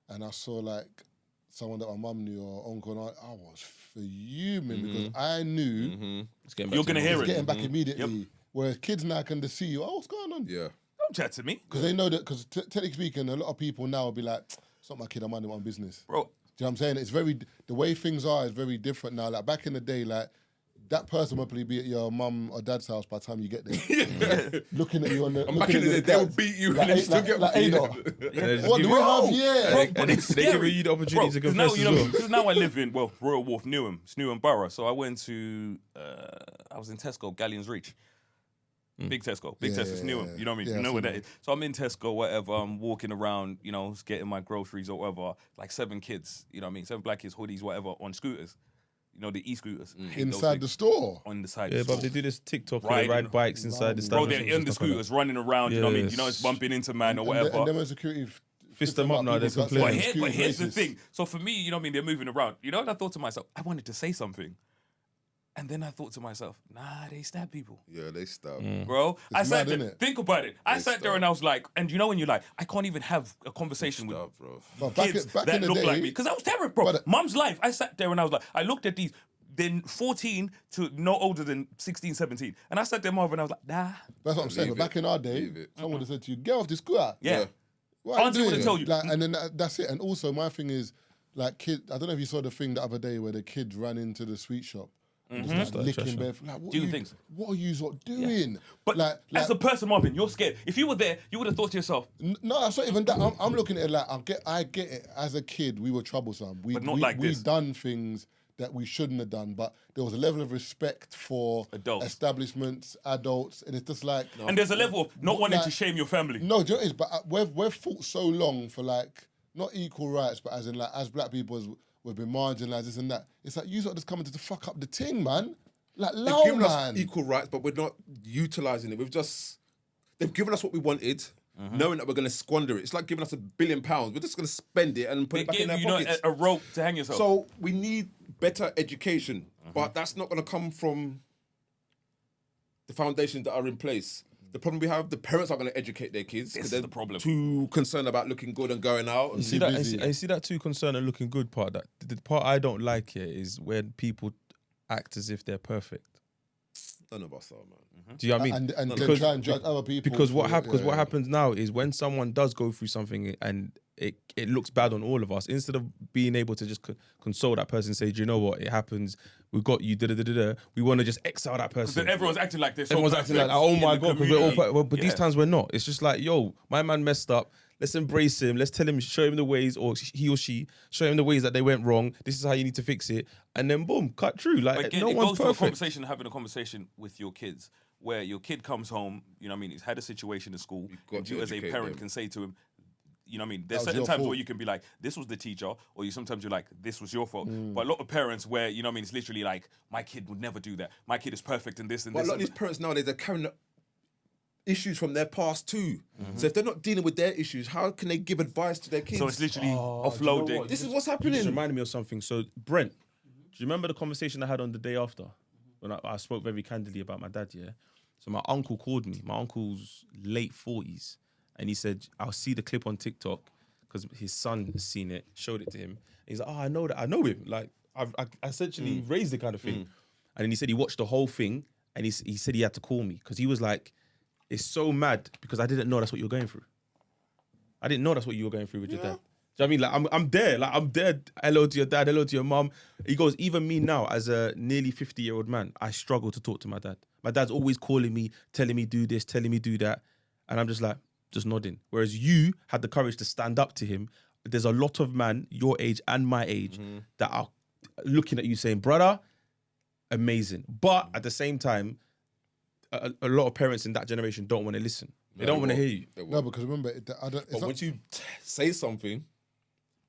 and I saw like someone that my mum knew or uncle, and I was fuming because I knew You're going to hear it's it. getting back immediately. Whereas kids now can just see you. Oh, what's going on? Yeah. Don't chat to me. Because they know that. Because technically speaking, a lot of people now will be like, "It's not my kid. I'm minding my own business." Bro, Do you know what I'm saying? It's very, the way things are is very different now. Like back in the day, like that person would probably be at your mum or dad's house by the time you get there. Looking at you on the. And back in the day, they'll beat you and then still get like beat. What do we have? Yeah. And they give you the opportunity to confess now, as well. because now I live in, Royal Wharf, Newham. It's Newham Borough. So I went to, I was in Tesco, Galleon's Reach. Big Tesco. It's Newham. You know what I mean? Yeah, you know I've what seen that is. So I'm in Tesco, whatever. I'm walking around, you know, getting my groceries or whatever. Like 7 kids, you know what I mean? 7 black kids, hoodies, whatever, on scooters. You know, the e-scooters. I hate those Inside things. the store. On the side Yeah, of the but store. they do this TikTok, they Riding. ride bikes inside the Bro, establishment. they're in the scooters, running around, you know what I mean? You know, it's bumping into man or whatever. And then when security Fist them up now, they're people complaining. start saying But here's the racist. thing. So for me, you know what I mean? They're moving around. You know what I thought to myself? I wanted to say something. And then I thought to myself, nah, they stab people. Yeah, they stab. Bro, I It's sat mad, there, innit? think about it. I sat there stab. and I was like, and you know when you're like, I can't even have a conversation with Stab, bro. But back kids back that in the look day, like me. Because I was terrible, bro. But- Mum's life. I sat there and I was like, I looked at these, then 14 to no older than 16, 17. And I sat there, Marvin, and I was like, nah. that's what I'm saying. Leave But back in our day, Leave it. someone would have said to you, "Get off the scooter." Yeah. What are Auntie you would've doing? told you. Like, and then that's it. And also, my thing is, like, I don't know if you saw the thing the other day where the kids ran into the sweet shop. And just like licking bare. Like, what Doing are you, things. What are you sort doing? But like, as a person, Marvin, you're scared. If you were there, you would have thought to yourself, no, that's not even that. I'm looking at it like I get it. As a kid, we were troublesome. But not like we this. done things that we shouldn't have done, but there was a level of respect for Adults. establishments, adults, and it's just like. and there's a level of not wanting like- to shame your family. No, do you know what it is? But we've fought so long for like not equal rights, but as in like as black people, we've been marginalised, this and that. It's like you sort of just coming to fuck up the ting, man. Like, they've low, given us man. equal rights, but we're not utilising it. They've given us what we wanted, knowing that we're going to squander it. It's like giving us £1 billion. We're just going to spend it and put it back in their pockets. A rope to hang yourself. So we need better education, but that's not going to come from the foundations that are in place. The problem we have, the parents are going to educate their kids because they're the problem. too concerned about looking good and going out. You see that? I see that too concerned and looking good part. That the part I don't like here is when people act as if they're perfect. None of us are, man. Do you know what I mean? And then try and judge other people. Because what happens now is when someone does go through something and it looks bad on all of us, instead of being able to just console that person and say, do you know what, it happens, we got you, we want to just exile that person. Then everyone's acting like this. Everyone's acting like, oh my God, but these times we're not. It's just like, yo, my man messed up. Let's embrace him. Let's tell him, show him the ways, or he or she, show him the ways that they went wrong. This is how you need to fix it. And then boom, cut through. Like, again, no it one's goes perfect. to a conversation, having a conversation with your kids, where your kid comes home, you know what I mean, he's had a situation in school, and you as a parent can say to him, you know what I mean, there's certain times where you can be like, this was the teacher, or sometimes you're like, this was your fault. But a lot of parents where, you know what I mean, it's literally like, my kid would never do that. My kid is perfect in this and but this. a lot of these parents nowadays, they're carrying issues from their past too. So if they're not dealing with their issues, how can they give advice to their kids? So it's literally offloading. You know this is what's You happening. just reminded me of something. So, Brent, do you remember the conversation I had on the day after? When I spoke very candidly about my dad, yeah? So my uncle called me. My uncle's late 40s. And he said, I'll see the clip on TikTok because his son has seen it, showed it to him. And he's like, I know that. I know him. Like, I essentially raised the kind of thing. And then he said he watched the whole thing and he said he had to call me because he was like, it's so mad because I didn't know that's what you were going through. I didn't know that's what you were going through with your dad. Do you know what I mean? Like, I'm there. Like, I'm there. Hello to your dad. Hello to your mum. He goes, even me now, as a nearly 50-year-old man, I struggle to talk to my dad. My dad's always calling me, telling me do this, telling me do that. And I'm just like, just nodding. Whereas you had the courage to stand up to him. There's a lot of men, your age and my age, that are looking at you saying, brother, amazing. But at the same time, a lot of parents in that generation don't want to listen. They don't want to hear you. No, because remember, But once you say something,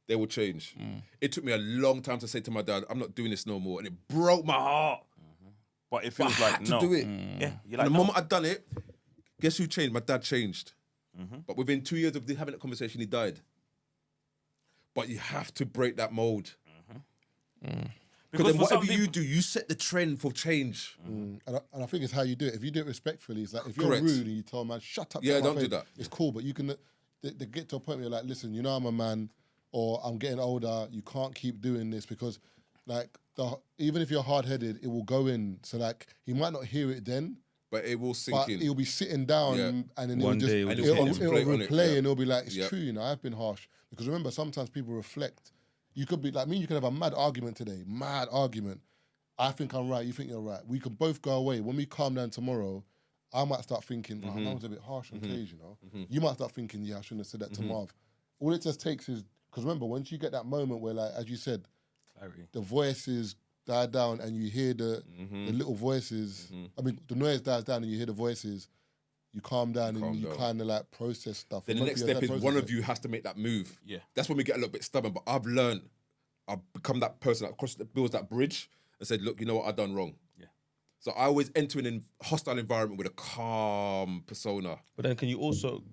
they will change. It took me a long time to say to my dad, I'm not doing this no more. And it broke my heart. But it feels I like, had to no. do it. Yeah, you're And like, the no. moment I'd done it, guess who changed? My dad changed. But within 2 years of having that conversation, he died. But you have to break that mold. Because then whatever you do, you set the trend for change. And I think it's how you do it. If you do it respectfully, it's like if you're Correct. rude and you tell a man, shut up. Yeah, get my don't do face," that. It's cool, but you can they get to a point where you're like, listen, you know I'm a man, or I'm getting older. You can't keep doing this because, like, even if you're hard headed, it will go in. So like, he might not hear it then, But it will sink but in. he'll be sitting down Yeah. and then One day it'll it'll just replay on it, replay yeah. and it'll be like, it's Yeah. true, you know, I've been harsh. Because remember, sometimes people reflect. You could be like me, you could have a mad argument today, mad argument. I think I'm right, you think you're right. We could both go away. When we calm down tomorrow, I might start thinking, oh, that was a bit harsh on Tage, you know? You might start thinking, yeah, I shouldn't have said that to Marv. All it just takes is, because remember, once you get that moment where, like, as you said, the voices die down and you hear the little voices, I mean, the noise dies down and you hear the voices, you calm down and you kind of like process stuff. Then the next step is one of you has to make that move. Yeah. That's when we get a little bit stubborn. But I've become that person that builds that bridge and said, look, you know what, I've done wrong. Yeah. So I always enter in a hostile environment with a calm persona. But then can you also,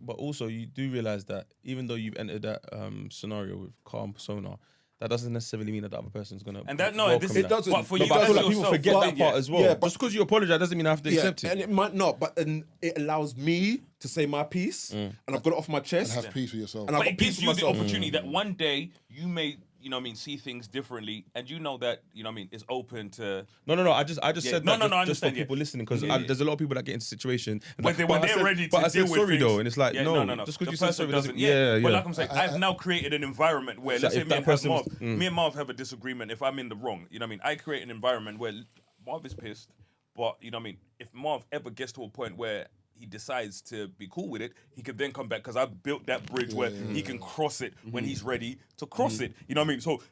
you do realize that even though you've entered that scenario with calm persona, that doesn't necessarily mean that the other person's gonna. And that, no, welcome this, it doesn't. But for No, you, but I as feel like People yourself, forget but- that part as well. yeah, but- Just because you apologize doesn't mean I have to accept it. And it might not, but then it allows me to say my piece, and I've got it off my chest. And have peace with yourself. And I've But got it peace gives with you the myself. opportunity that one day you may, you know what I mean, see things differently, and you know that, you know what I mean, it's open to. No. I just said No, that no, no, I just for understand, yeah. people listening because Yeah. there's a lot of people that get into situations and When like, they're but I said- ready to But I said deal with sorry things. though, and it's like Yeah, no, no. just The because you said person sorry doesn't. doesn't. Yeah. But like I'm saying, I've now created an environment where, let's say if me that and person Marv, was- me and Marv have a disagreement. If I'm in the wrong, you know what I mean, I create an environment where Marv is pissed, but you know what I mean, if Marv ever gets to a point where, he decides to be cool with it, he could then come back because I've built that bridge where he can cross it when he's ready to cross it. You know what I mean? So,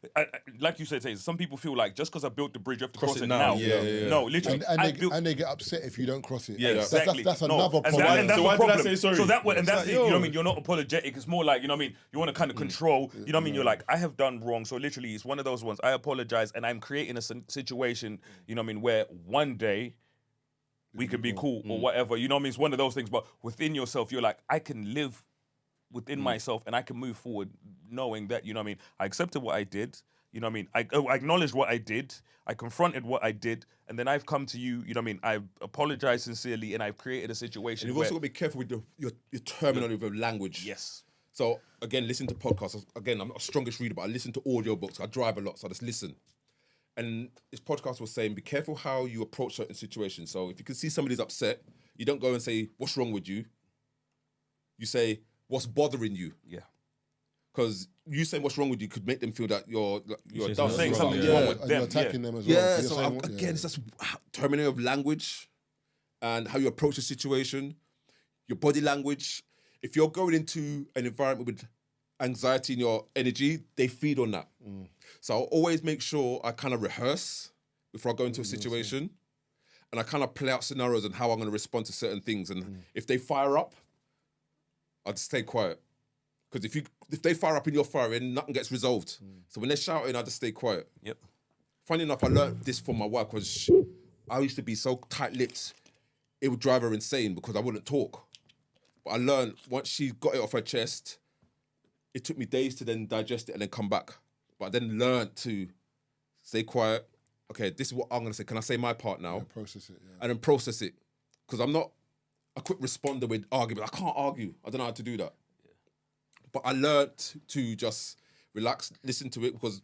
like you said, Taser, some people feel like just because I built the bridge, you have to cross it now. No, literally. And they get upset if you don't cross it. Yeah, exactly. That's another problem. And that's so the why problem. did I say sorry? So that way, and that's like, it. You know what I mean? You're not apologetic. It's more like, you know what I mean? You want to kind of control. You know what I mean? You're like, I have done wrong. So literally, it's one of those ones. I apologize, and I'm creating a situation. You know what I mean? Where one day we can be cool or whatever. You know what I mean? It's one of those things. But within yourself, you're like, I can live within myself, and I can move forward, knowing that, you know what I mean? I accepted what I did. You know what I mean? I acknowledged what I did. I confronted what I did. And then I've come to you, you know what I mean? I've apologized sincerely, and I've created a situation. And you've also got to be careful with your terminology of language. Yes. So, again, listen to podcasts. Again, I'm not the strongest reader, but I listen to audio books. I drive a lot, so I just listen. And this podcast was saying, be careful how you approach certain situations. So if you can see somebody's upset, you don't go and say, what's wrong with you? You say, what's bothering you? Yeah. Because you saying what's wrong with you could make them feel that you're done. Saying something's Yeah, wrong with and them. you're attacking them as well. Yeah, You're so saying again, it's just terminology of language and how you approach the situation, your body language. If you're going into an environment with anxiety in your energy, they feed on that. So I'll always make sure I kind of rehearse before I go into a situation, and I kind of play out scenarios and how I'm going to respond to certain things. And if they fire up, I'd stay quiet. Because if they fire up and you're firing, nothing gets resolved. So when they're shouting, I just stay quiet. Yep. Funny enough, I learned this from my wife because I used to be so tight-lipped, it would drive her insane because I wouldn't talk. But I learned once she got it off her chest, it took me days to then digest it and then come back. But I then learned to stay quiet. Okay, this is what I'm going to say. Can I say my part now? Yeah, process it. Yeah. And then process it. Because I'm not a quick responder with argument. I can't argue. I don't know how to do that. But I learned to just relax, listen to it, because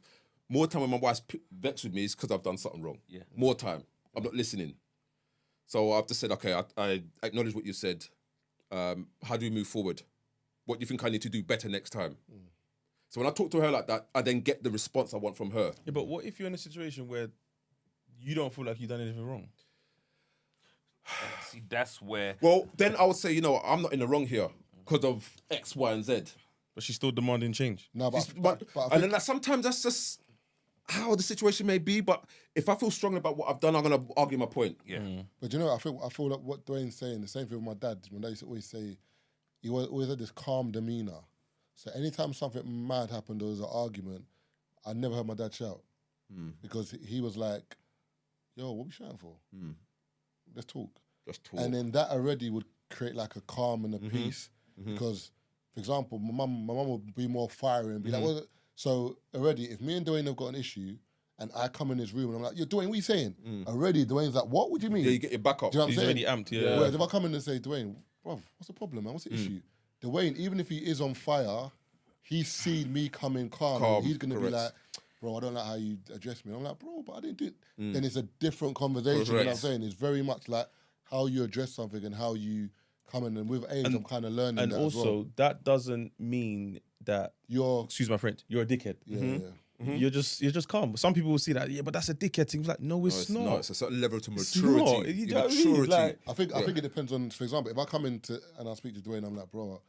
more time when my wife's vexed with me is because I've done something wrong. Yeah. More time. I'm not listening. So I've just said, okay, I acknowledge what you said. How do we move forward? What do you think I need to do better next time? So when I talk to her like that, I then get the response I want from her. Yeah, but what if you're in a situation where you don't feel like you've done anything wrong? See, that's where... Well, then I would say, you know, I'm not in the wrong here because of X, Y, and Z. But she's still demanding change. No, But but I and think, then sometimes that's just how the situation may be. But if I feel strongly about what I've done, I'm going to argue my point. Yeah. but you know, I feel like what Dwain's saying, the same thing with my dad. My dad used to always say, he always had this calm demeanor. So anytime something mad happened, there was an argument, I never heard my dad shout. Because he was like, yo, what are we shouting for? Let's talk. Just talk. And then that already would create like a calm and a peace. Because, for example, my mum would be more fiery and be like, well, so already, if me and Dwain have got an issue and I come in his room and I'm like, yo, Dwain, what are you saying? Already, Dwayne's like, what would you mean? Yeah, you get your back up. Do you know what I'm He's saying? already amped, yeah. Whereas if I come in and say, Dwain, bro, what's the problem, man? What's the issue? Dwain, even if he is on fire, he's seen me come in calm. And he's going to be like, bro, I don't like how you address me. And I'm like, bro, but I didn't do it. Then it's a different conversation. You know what I'm saying? It's very much like how you address something and how you come in. And with age, I'm kind of learning And that also, as well. that doesn't mean that You're... excuse my French, you're a dickhead. Yeah. You're just calm. Some people will see that, yeah, but that's a dickhead thing. It's like, no, it's not. No, it's a certain level to It's maturity. not. You know what I mean? Maturity. Like- I think it depends on, for example, if I come into and I speak to Dwain, I'm like, bro,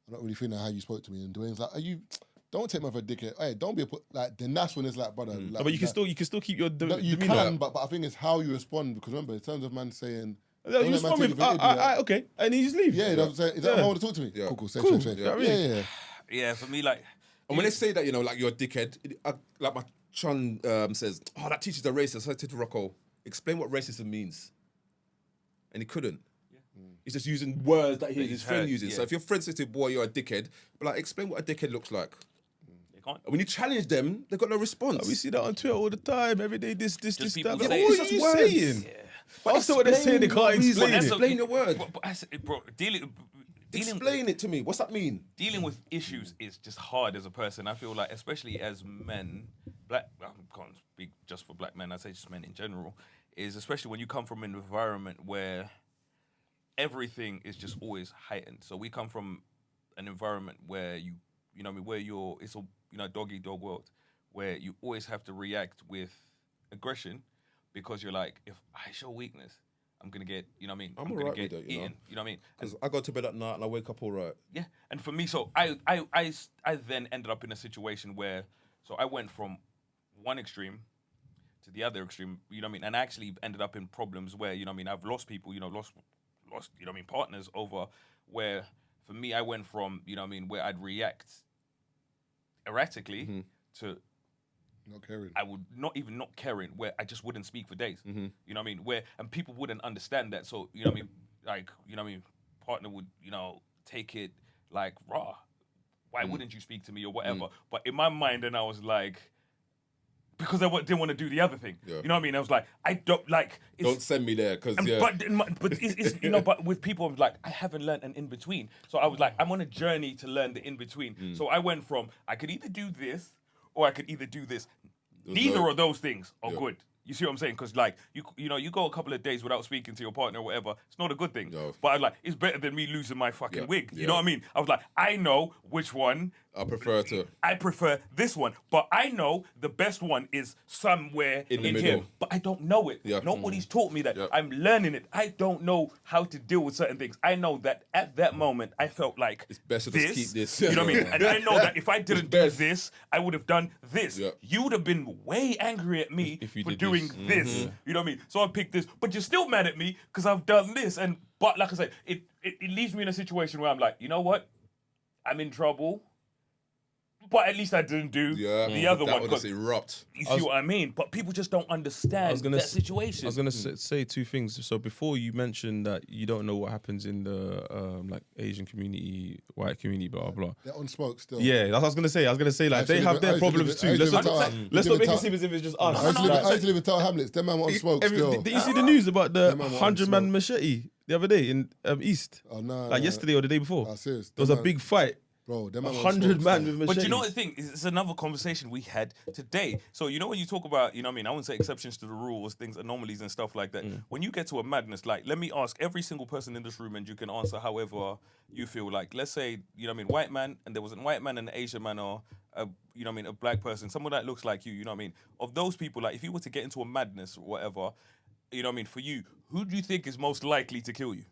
I'm not really feeling how you spoke to me. And Dwayne's like, don't take me for a dickhead. Hey, don't be like, then that's when it's like, brother. Like, No, but you can still keep your No, you demeanor. can, but I think it's how you respond. Because remember, in terms of man saying, You don't let man respond take with, you for an idiot. okay, and he just leaves. Yeah, you know what I'm saying? Is that how I want to talk to me? Yeah. Cool, say. Yeah. Yeah, for me, like... And when they say that, you know, like you're a dickhead, like my chum says, oh, that teacher's a racist. So I said to Rocco, explain what racism means. And he couldn't. He's just using words that his friend uses. yeah. So if your friend says to you, boy, you're a dickhead, but like, explain what a dickhead looks like. They can't. And when you challenge them, they've got no response. We see that on Twitter all the time. Every day, this, people that. say What it's are you just words. saying? Yeah. But after what they're saying, they can't explain it. Explain your word. But I said, bro, dealing Explain it to me. What's that mean? dealing with issues is just hard as a person. I feel like, especially as men, I can't speak just for black men, I say just men in general, is especially when you come from an environment where everything is just always heightened. So we come from an environment where it's a dog eat dog world, where you always have to react with aggression because you're like, if I show weakness, I'm gonna get, you know what I mean? I'm gonna alright get with that, you know? eaten. You know what I mean? Because I go to bed at night and I wake up all right. Yeah, and for me, so I then ended up in a situation where, so I went from one extreme to the other extreme, you know what I mean? And I actually ended up in problems where, you know what I mean, I've lost people, lost, you know what I mean, partners over where, for me, I went from, you know what I mean, where I'd react erratically to not caring. I would not caring, where I just wouldn't speak for days. You know what I mean? Where, and people wouldn't understand that. So, you know what I mean? Like, you know what I mean? Partner would, take it like, raw. Why wouldn't you speak to me or whatever? But in my mind, then I was like, because I didn't want to do the other thing. Yeah. You know what I mean? I was like, I don't like. Don't send me there, because yeah. But it's but with people, I'm like, I haven't learned an in between. So I was like, I'm on a journey to learn the in between. So I went from I could either do this or I could either do this. Neither of those things are good. You see what I'm saying? Because like you go a couple of days without speaking to your partner or whatever. It's not a good thing. No. But I'm like, it's better than me losing my fucking wig. You know what I mean? I was like, I know which one. I prefer this one, but I know the best one is somewhere in here. But I don't know it. Yeah. Nobody's taught me that. Yeah. I'm learning it. I don't know how to deal with certain things. I know that at that moment I felt like it's best to just keep this. You know what I mean? And I know that if I didn't do this, I would have done this. Yeah. You would have been way angry at me for doing this. You know what I mean? So I picked this, but you're still mad at me because I've done this. But like I said, it leaves me in a situation where I'm like, you know what? I'm in trouble. But at least I didn't do the other one. That would erupt. You see what I mean? But people just don't understand that situation. I was going to say two things. So before you mentioned that you don't know what happens in the like Asian community, white community, blah, blah. They're on smoke still. Yeah, that's what I was going to say. I was going to say like they have their problems too. Let's not make it seem as if it's just us. I used to live in Tower Hamlets. Them man were on smoke still. Did you see the news about the 100-man machete the other day in East? Oh, no. Like yesterday or the day before. Oh, serious? There was a big fight. Bro, 100 man with machetes. But you know what the thing is? It's another conversation we had today. So you know when you talk about, you know what I mean? I wouldn't say exceptions to the rules, things, anomalies and stuff like that. When you get to a madness, like let me ask every single person in this room, and you can answer however you feel. Like let's say, you know what I mean, white man, and there was a white man and an Asian man, or you know what I mean, a black person, someone that looks like you know what I mean? Of those people, like if you were to get into a madness or whatever, you know what I mean, for you, who do you think is most likely to kill you?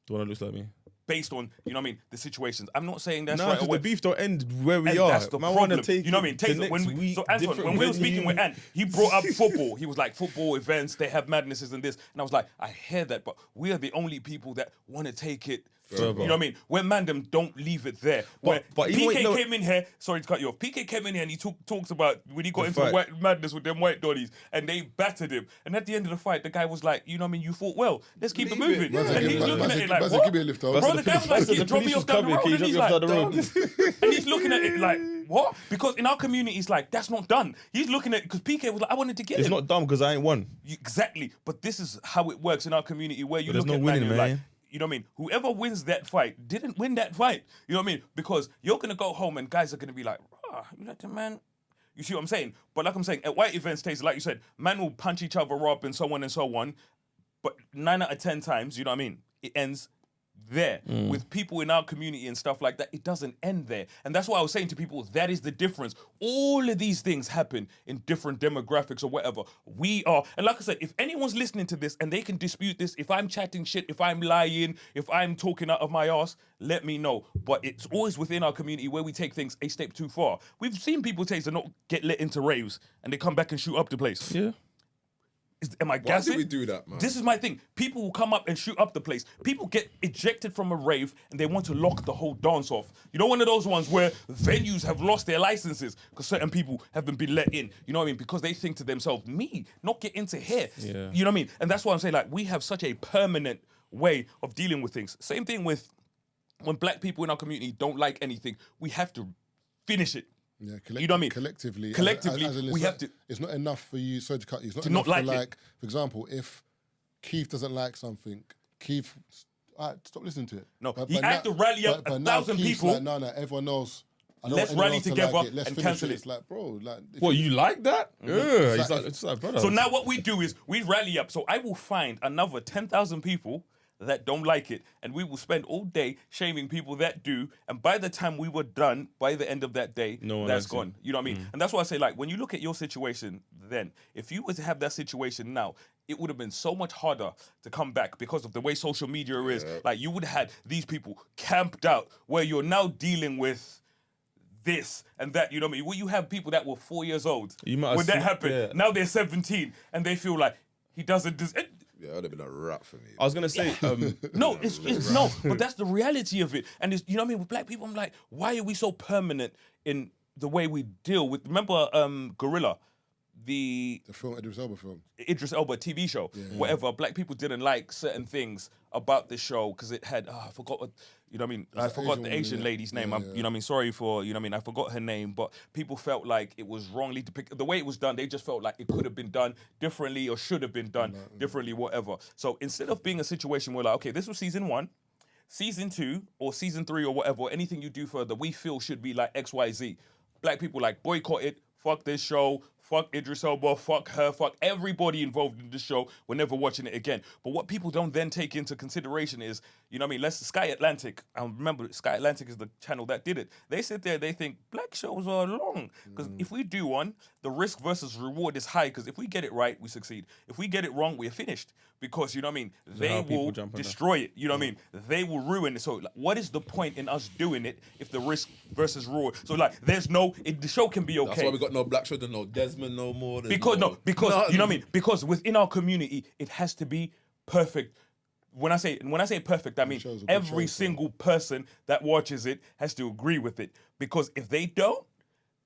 The one that looks like me. Based on, you know what I mean, the situations. I'm not saying that's right. The beef don't end where we are. That's the problem. You know what I mean? Tazer, when we were speaking with Ant, he brought up football. He was like, football events, they have madnesses and this. And I was like, I hear that, but we are the only people that want to take it further. You know what I mean? Where Mandem don't leave it there. But PK came in here, sorry to cut you off, PK came in here and he talks about when he got into white madness with them white dollies and they battered him. And at the end of the fight, the guy was like, you know what I mean, you fought well. Let's keep it moving. And he's looking at it like, what? Give me a lift over. Bro, the guy was like, drop me off down the road. And he's like, and he's looking at it like, what? Because in our community, it's like, that's not done. He's looking at it because PK was like, I wanted to get it. It's not done because I ain't won. Exactly. But this is how it works in our community where you look at winning, man. Like, you know what I mean? Whoever wins that fight didn't win that fight. You know what I mean? Because you're going to go home and guys are going to be like, you like the man? You see what I'm saying? But like I'm saying, at white events, Tazer, like you said, man will punch each other up and so on and so on. But 9 out of 10 times, you know what I mean? It ends there. With people in our community and stuff like that, it doesn't end there. And that's why I was saying to people, that is the difference. All of these things happen in different demographics or whatever. We are, and like I said, if anyone's listening to this and they can dispute this, if I'm chatting shit, if I'm lying, if I'm talking out of my ass, let me know. But it's always within our community where we take things a step too far. We've seen people Tazer not get let into raves and they come back and shoot up the place. Yeah. Am I gassing? Why did we do that, man? This is my thing. People will come up and shoot up the place. People get ejected from a rave and they want to lock the whole dance off. You know, one of those ones where venues have lost their licenses because certain people haven't been let in. You know what I mean? Because they think to themselves, me, not get into here. Yeah. You know what I mean? And that's why I'm saying, like, we have such a permanent way of dealing with things. Same thing with when black people in our community don't like anything, we have to finish it. Yeah, you know what I mean? Collectively, we have to. It's not enough for you. Sorry to cut you. It's not to enough not like for, it. like, for example, if Keith doesn't like something, Keith, stop listening to it. No, he had to rally up 1,000 people. Like, no, everyone knows. Let's rally together Let's and finish cancel it. It's like, bro, like. What, you like that? Yeah, it's like, brother. So now what we do is we rally up. So I will find another 10,000 people that don't like it, and we will spend all day shaming people that do, and by the time we were done, by the end of that day, that's gone. You know what I mean? And that's why I say, like, when you look at your situation then, if you were to have that situation now, it would have been so much harder to come back because of the way social media is. Like, you would have had these people camped out where you're now dealing with this and that, you know what I mean? Well, you have people that were 4 years old when that happened. Now they're 17 and they feel like he doesn't... Yeah, that would have been a wrap for me. I was gonna say, no, no, but that's the reality of it. And it's, you know what I mean? With black people, I'm like, why are we so permanent in the way we deal with? Remember, Gorilla, the film, Idris Elba film, Idris Elba TV show, whatever. Black people didn't like certain things about the show because it had, I forgot what, you know what I mean? I forgot the Asian lady's name. You know what I mean? Sorry for, you know what I mean? I forgot her name, but people felt like it was wrongly depicted. The way it was done, they just felt like it could have been done differently or should have been done differently, whatever. So instead of being a situation where like, okay, this was season 1, season 2, or season 3 or whatever, anything you do further, we feel should be like X, Y, Z. Black people like boycott it, fuck this show, fuck Idris Elba, fuck her, fuck everybody involved in the show. We're never watching it again. But what people don't then take into consideration is, you know what I mean, Sky Atlantic, I remember Sky Atlantic is the channel that did it. They sit there, they think black shows are long. Because if we do one, the risk versus reward is high, because if we get it right, we succeed. If we get it wrong, we're finished. Because, you know what I mean, they will destroy it. You know what I mean? They will ruin it. So like, what is the point in us doing it if the risk versus reward? So like, there's no, the show can be okay. That's why we got no black show, no Desmond no more. Because, because you know what I mean? Because within our community, it has to be perfect. When I say perfect, I mean every single person that watches it has to agree with it. Because if they don't,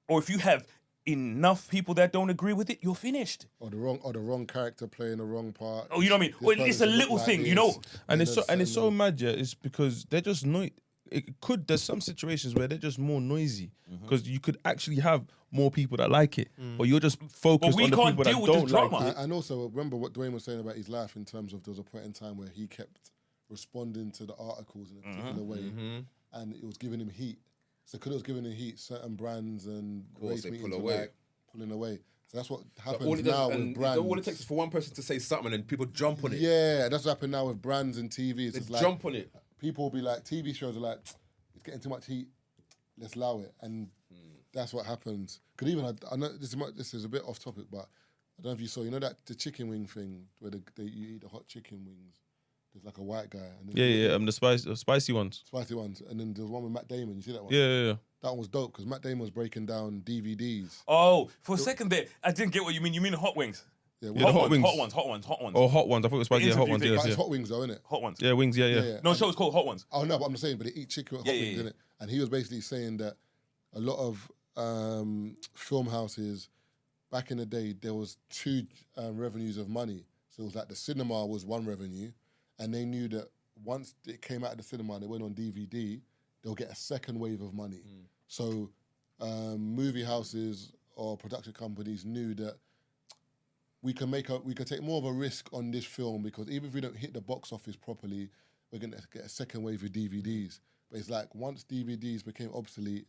or if you have enough people that don't agree with it, you're finished. Or the wrong character playing the wrong part. Oh, you know what I mean? Well, it's a little thing, you know. And it's so mad, yeah. It's because they're just there's some situations where they're just more noisy because you could actually have more people that like it, but you're just focused on the people that don't like it. And also, remember what Dwain was saying about his life in terms of there was a point in time where he kept responding to the articles in a particular way, and it was giving him heat. So because it was giving him heat, certain brands and race meetings were like pulling away. So that's what happens now with brands. All it takes is for one person to say something and people jump on it. Yeah, that's what happened now with brands and TV. They jump on it. People will be like, TV shows are like, it's getting too much heat, let's allow it. And that's what happens. Because even, I know this is a bit off topic, but I don't know if you saw, you know that the chicken wing thing where you eat the hot chicken wings? There's like a white guy. And then the spicy ones. Spicy ones. And then there's one with Matt Damon. You see that one? Yeah. That one was dope because Matt Damon was breaking down DVDs. Oh, for a second there, I didn't get what you mean. You mean the hot wings? Yeah, the hot wings. Hot ones. Oh, hot ones. I thought it was spicy. Yeah, hot ones. It's hot wings though, isn't it? Hot ones. Yeah, wings. Yeah. No, show's called Hot Ones. Oh no, but I'm saying, but they eat chicken with hot wings, innit? And he was basically saying that a lot of film houses back in the day, there was 2 revenues of money. So it was like the cinema was one revenue, and they knew that once it came out of the cinema and it went on DVD, they'll get a second wave of money. So movie houses or production companies knew that we can take more of a risk on this film because even if we don't hit the box office properly, we're gonna get a second wave of DVDs. But it's like once DVDs became obsolete,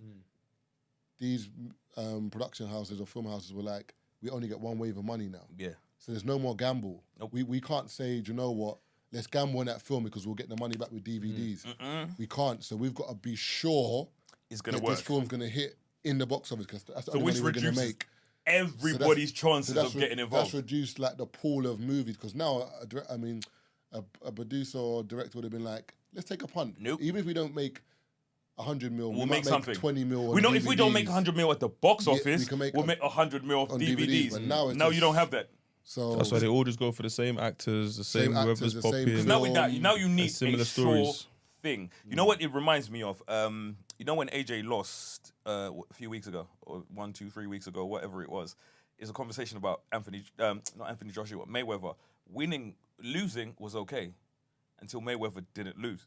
these production houses or film houses were like, we only get one wave of money now. Yeah. So there's no more gamble. Nope. We can't say, do you know what? Let's gamble on that film because we'll get the money back with DVDs. We can't. So we've got to be sure it's gonna that work. This film's gonna hit in the box office because that's the only money we're gonna make. Everybody's chances of getting involved. That's reduced like the pool of movies because now, a producer or director would have been like, let's take a punt. Nope. Even if we don't make 100 mil, we'll we make something. 20 mil. We know if we don't make 100 mil at the box office, we'll make 100 mil on DVDs. But now you don't have that. So that's why they all just go for the same actors, the same whoever's popping. Now you need similar a stories. sure thing. You know what it reminds me of? You know when AJ lost a few weeks ago, or 1, 2, 3 weeks ago, whatever it was, is a conversation about not Anthony Joshua, Mayweather. Losing was okay until Mayweather didn't lose.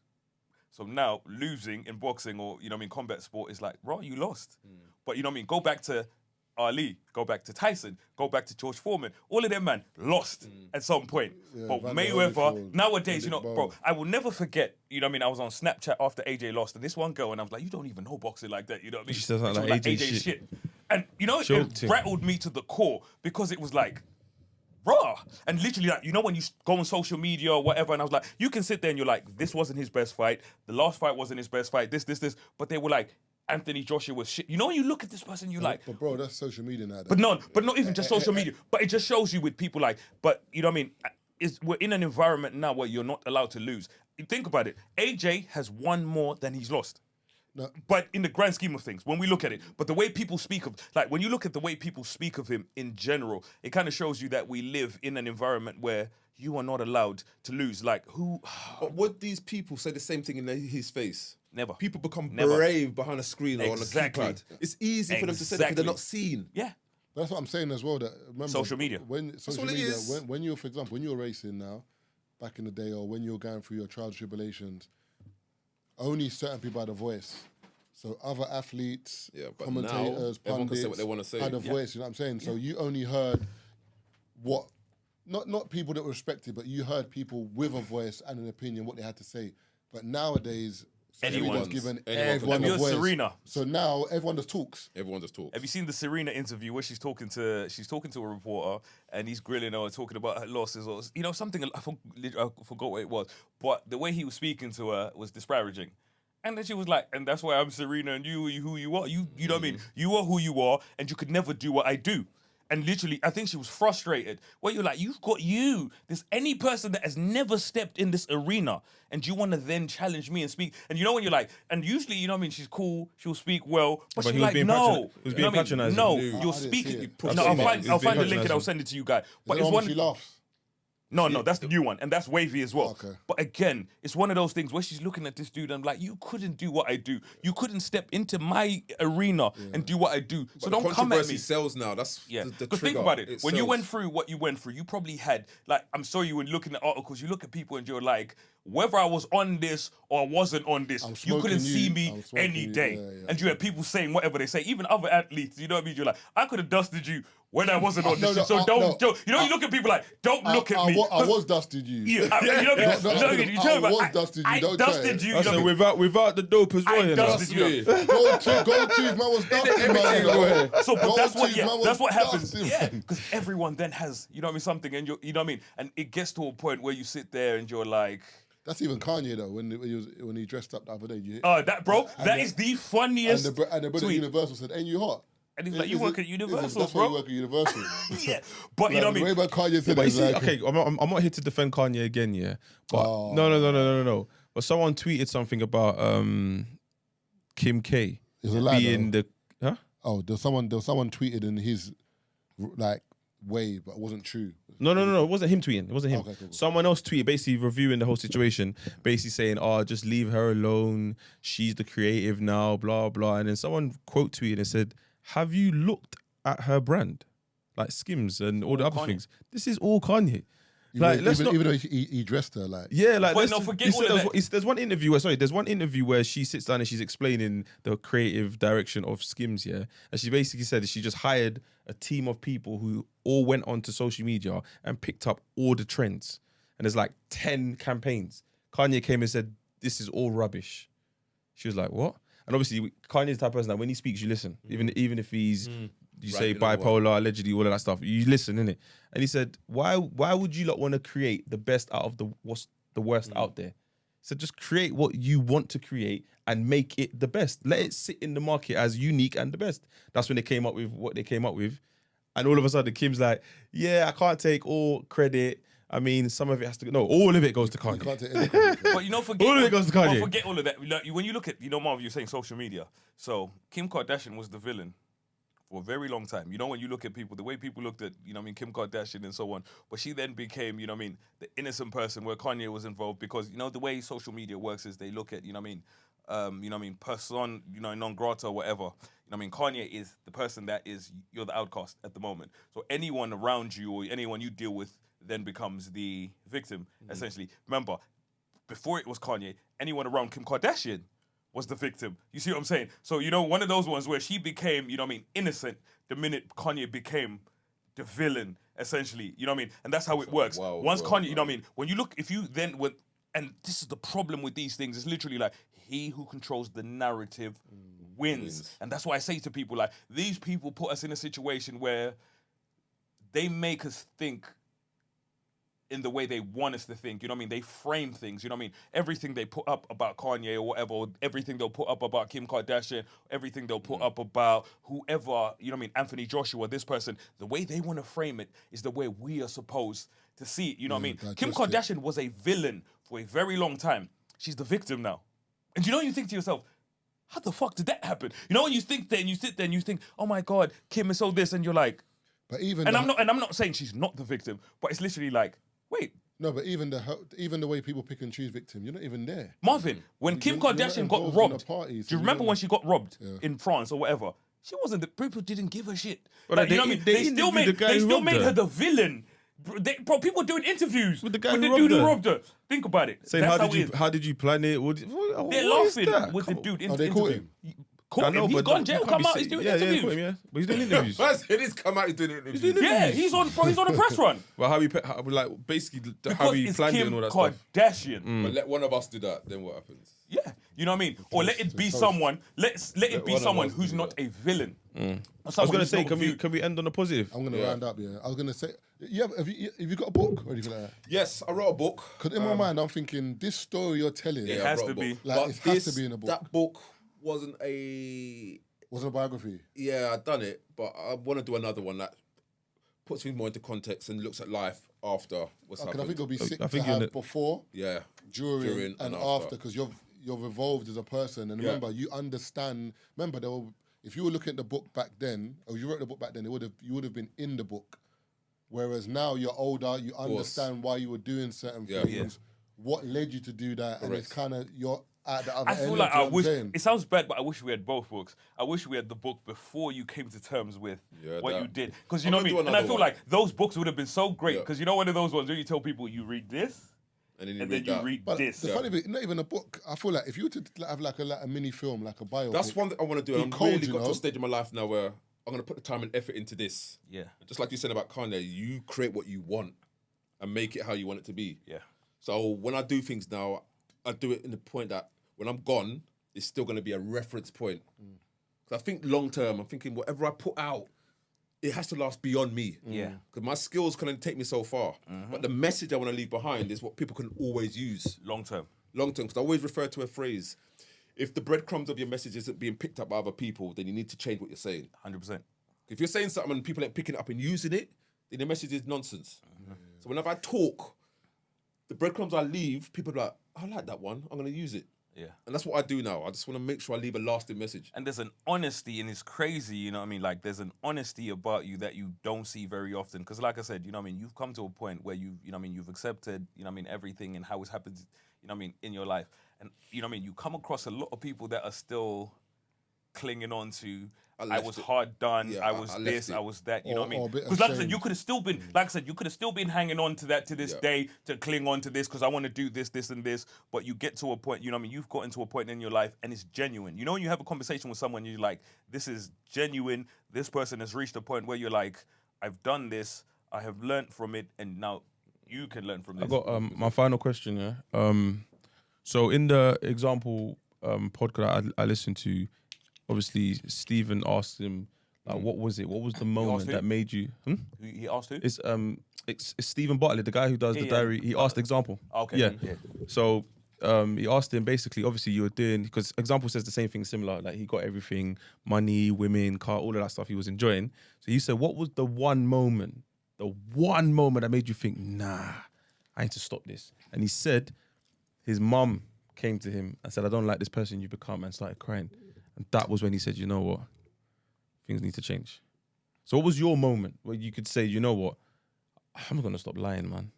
So now losing in boxing or combat sport is like, bro, you lost. But you know what I mean? Go back to Ali, go back to Tyson, go back to George Foreman. All of them, man, lost at some point. Yeah, but Mayweather, nowadays, bro, I will never forget, I was on Snapchat after AJ lost, and this one girl, and I was like, you don't even know boxing like that, you know what I mean? She says like AJ shit. And, it rattled me to the core because it was like, raw. And literally, like, when you go on social media or whatever, and I was like, you can sit there and you're like, this wasn't his best fight. The last fight wasn't his best fight. This. But they were like, Anthony Joshua was shit. You know when you look at this person, you like... But bro, that's social media now. But not even just social media. But it just shows you with people like... But, you know what I mean? We're in an environment now where you're not allowed to lose. Think about it. AJ has won more than he's lost. No. But in the grand scheme of things, when we look at it, but the way people speak of, like when you look at the way people speak of him in general, it kind of shows you that we live in an environment where you are not allowed to lose. Like who? But would these people say the same thing in his face? Never. People become brave behind a screen or on a keypad. It's easy for them to say that because they're not seen. Yeah. That's what I'm saying as well. That remember, social media. When you're, for example, when you're racing now, back in the day, or when you're going through your trials and tribulations, only certain people had a voice. So other athletes, commentators, pundits, say what they want to say. had a voice. You know what I'm saying? So you only heard what, not people that were respected, but you heard people with a voice and an opinion what they had to say. But nowadays, everyone's given everyone a voice. Serena. So now everyone just talks. Everyone just talks. Have you seen the Serena interview where she's talking to a reporter and he's grilling her, talking about her losses or something? I forgot what it was, but the way he was speaking to her was disparaging. And then she was like, and that's why I'm Serena and you who you are. You know what I mean? You are who you are and you could never do what I do. And literally, I think she was frustrated. Where you're like, you've got you. There's any person that has never stepped in this arena and you want to then challenge me and speak. And you know when you're like, and usually, you know what I mean, she's cool, she'll speak well, but she's like, no. He was being patronizing. No, you're speaking. No, I'll find the link and I'll send it to you guys. But it's one. She laughs. No, that's the new one, and that's wavy as well. Okay. But again, it's one of those things where she's looking at this dude and like, you couldn't do what I do. You couldn't step into my arena and do what I do. So don't come at me. Controversy sells now. That's the trigger. Because think about it. When you went through what you went through, you probably had, like, I'm sure you were looking at articles, you look at people and you're like, whether I was on this or I wasn't on this, you couldn't see me any day. And you had people saying whatever they say, even other athletes, you know what I mean? You're like, I could have dusted you when I wasn't on this. So don't, you know, you look at people like, don't look at me. I was dusted you. Yeah, you know what I mean? I was dusted you. I dusted you. So without the dope as well, I dusted you. Go to, man was dusted, man. So, but that's what happens. Yeah, because everyone then has, you know what I mean, something, and you know what I mean? And it gets to a point where you sit there and you're like, that's even Kanye though. When he dressed up the other day. That is the funniest. And the brother at Universal said, "Ain't you hot?" And he's like, "You work at Universal, that's bro." Why you work at Universal. Yeah, but you know what I mean. The way Kanye said it. Like, okay, I'm not here to defend Kanye again, yeah. But no. But someone tweeted something about Kim K being the there was someone tweeted in his like way, but it wasn't true. No. It wasn't him tweeting. It wasn't him. Okay, cool. Someone else tweeted, basically reviewing the whole situation, basically saying, just leave her alone. She's the creative now, blah, blah. And then someone quote tweeted and said, have you looked at her brand? Like Skims and all the other things. This is all Kanye. Even though he dressed her like forget all of that. There's one interview where she sits down and she's explaining the creative direction of Skims, yeah, and she basically said that she just hired a team of people who all went onto social media and picked up all the trends, and there's like 10 campaigns. Kanye came and said, "This is all rubbish." She was like, "What?" And obviously Kanye's the type of person that when he speaks, you listen, even if he's. You say bipolar, allegedly, all of that stuff. You listen, innit? And he said, why would you not want to create the best out of what's the worst out there? He said, just create what you want to create and make it the best. Let it sit in the market as unique and the best. That's when they came up with what they came up with. And all of a sudden, Kim's like, yeah, I can't take all credit. I mean, some of it has to go. No, all of it goes to Kanye. You can't take any credit. But forget all of it goes to Kanye. Forget all of that. Like, when you look at, Marv, you're saying social media. So Kim Kardashian was the villain for a very long time. You know, when you look at people, the way people looked at, Kim Kardashian and so on, but she then became, the innocent person where Kanye was involved because, the way social media works is they look at, person, non grata or whatever. Kanye is the person that you're the outcast at the moment. So anyone around you or anyone you deal with then becomes the victim, essentially. Remember, before it was Kanye, anyone around Kim Kardashian was the victim. You see what I'm saying? So, one of those ones where she became, innocent the minute Kanye became the villain, essentially. You know what I mean? And that's how it works. Once Kanye, when you look, if you then went, and this is the problem with these things, it's literally like, he who controls the narrative wins. And that's why I say to people, like, these people put us in a situation where they make us think in the way they want us to think. You know what I mean? They frame things. You know what I mean? Everything they put up about Kanye or whatever, or everything they'll put up about Kim Kardashian, everything they'll put up about whoever, you know what I mean, Anthony Joshua, this person, the way they want to frame it is the way we are supposed to see it. You know what I mean? Kim Kardashian was a villain for a very long time. She's the victim now. And you know, you think to yourself, how the fuck did that happen? You know, when you think that and you sit there and you think, oh my God, Kim is so this, and you're like, but even I'm not saying she's not the victim, but it's literally like, wait. No, but even the way people pick and choose victim, you're not even there. Marvin, when Kim Kardashian got robbed, do you remember when she got robbed in France or whatever? She wasn't. The people didn't give a shit. Like, you know what I mean? They still made her the villain. Bro, people doing interviews with the guy dude who robbed her. Think about it. Saying, how did you plan it? They're laughing with the dude in the interview. Caught him. He's gone jail. Come out. He's doing interviews. But he's doing interviews. It is come out. He's doing interviews. Yeah, he's on a press run. Well, how he planned it and all that stuff. Kardashian. But let one of us do that. Then what happens? Yeah, you know what I mean. Or let it be someone. Let it be someone who's not a villain. I was gonna say, can we end on a positive? I'm gonna round up. Yeah, I was gonna say, have you got a book or anything like that? Yes, I wrote a book. Because in my mind, I'm thinking this story you're telling. It has to be. Like, it has to be in a book. That book wasn't a biography. Yeah, I've done it, but I want to do another one that puts things more into context and looks at life after what's happened. I think it'll be sick to have before, during and after, because you're evolved as a person. And remember, you understand. Remember, if you were looking at the book back then, or you wrote the book back then, you would have been in the book. Whereas now you're older, you understand why you were doing certain things, what led you to do that, and it's kind of you're at the other end. I feel like I wish it sounds bad, but I wish we had both books. I wish we had the book before you came to terms with what you did, because you know what I mean. And I feel like those books would have been so great, because you know one of those ones where you tell people you read this. And then you read but this. The funny bit, not even a book. I feel like if you were to have like a mini film, like a biopic. That's one thing I want to do. I'm really got to a stage in my life now where I'm going to put the time and effort into this. Yeah. Just like you said about Kanye, you create what you want and make it how you want it to be. Yeah. So when I do things now, I do it in the point that when I'm gone, it's still going to be a reference point. Because I think long term, I'm thinking whatever I put out, it has to last beyond me. Yeah. Because my skills can only take me so far. But the message I want to leave behind is what people can always use. Long term. Long term. Because I always refer to a phrase. If the breadcrumbs of your message isn't being picked up by other people, then you need to change what you're saying. 100%. If you're saying something and people ain't picking it up and using it, then the message is nonsense. So whenever I talk, the breadcrumbs I leave, people are like, I like that one. I'm going to use it. Yeah. And that's what I do now. I just want to make sure I leave a lasting message. And there's an honesty, and it's crazy, you know what I mean? Like, there's an honesty about you that you don't see very often. Because like I said, you know what I mean, you've come to a point where you know what I mean, you've accepted, you know what I mean, everything and how it's happened, you know what I mean, in your life. And, you know what I mean, you come across a lot of people that are still clinging on to, I was hard done, I was this, I was that, you know what I mean? Because like I said, you could have still been, hanging on to that to this day, to cling on to this, because I want to do this, this, and this, but you get to a point, you know what I mean, you've gotten to a point in your life, and it's genuine. You know when you have a conversation with someone, you're like, this is genuine, this person has reached a point where you're like, I've done this, I have learned from it, and now you can learn from this. I got my final question, so in the example podcast I listened to, obviously, Stephen asked him, like, what was it? What was the moment that made you... He asked who? It's Stephen Bartlett, the guy who does the diary. He asked Example. Okay. Yeah. So he asked him, basically, obviously, you were doing... Because Example says the same thing similar. Like, he got everything, money, women, car, all of that stuff he was enjoying. So he said, what was the one moment that made you think, nah, I need to stop this? And he said his mum came to him and said, I don't like this person you've become, and started crying. And that was when he said, you know what? Things need to change. So what was your moment where you could say, you know what? I'm not going to stop lying, man.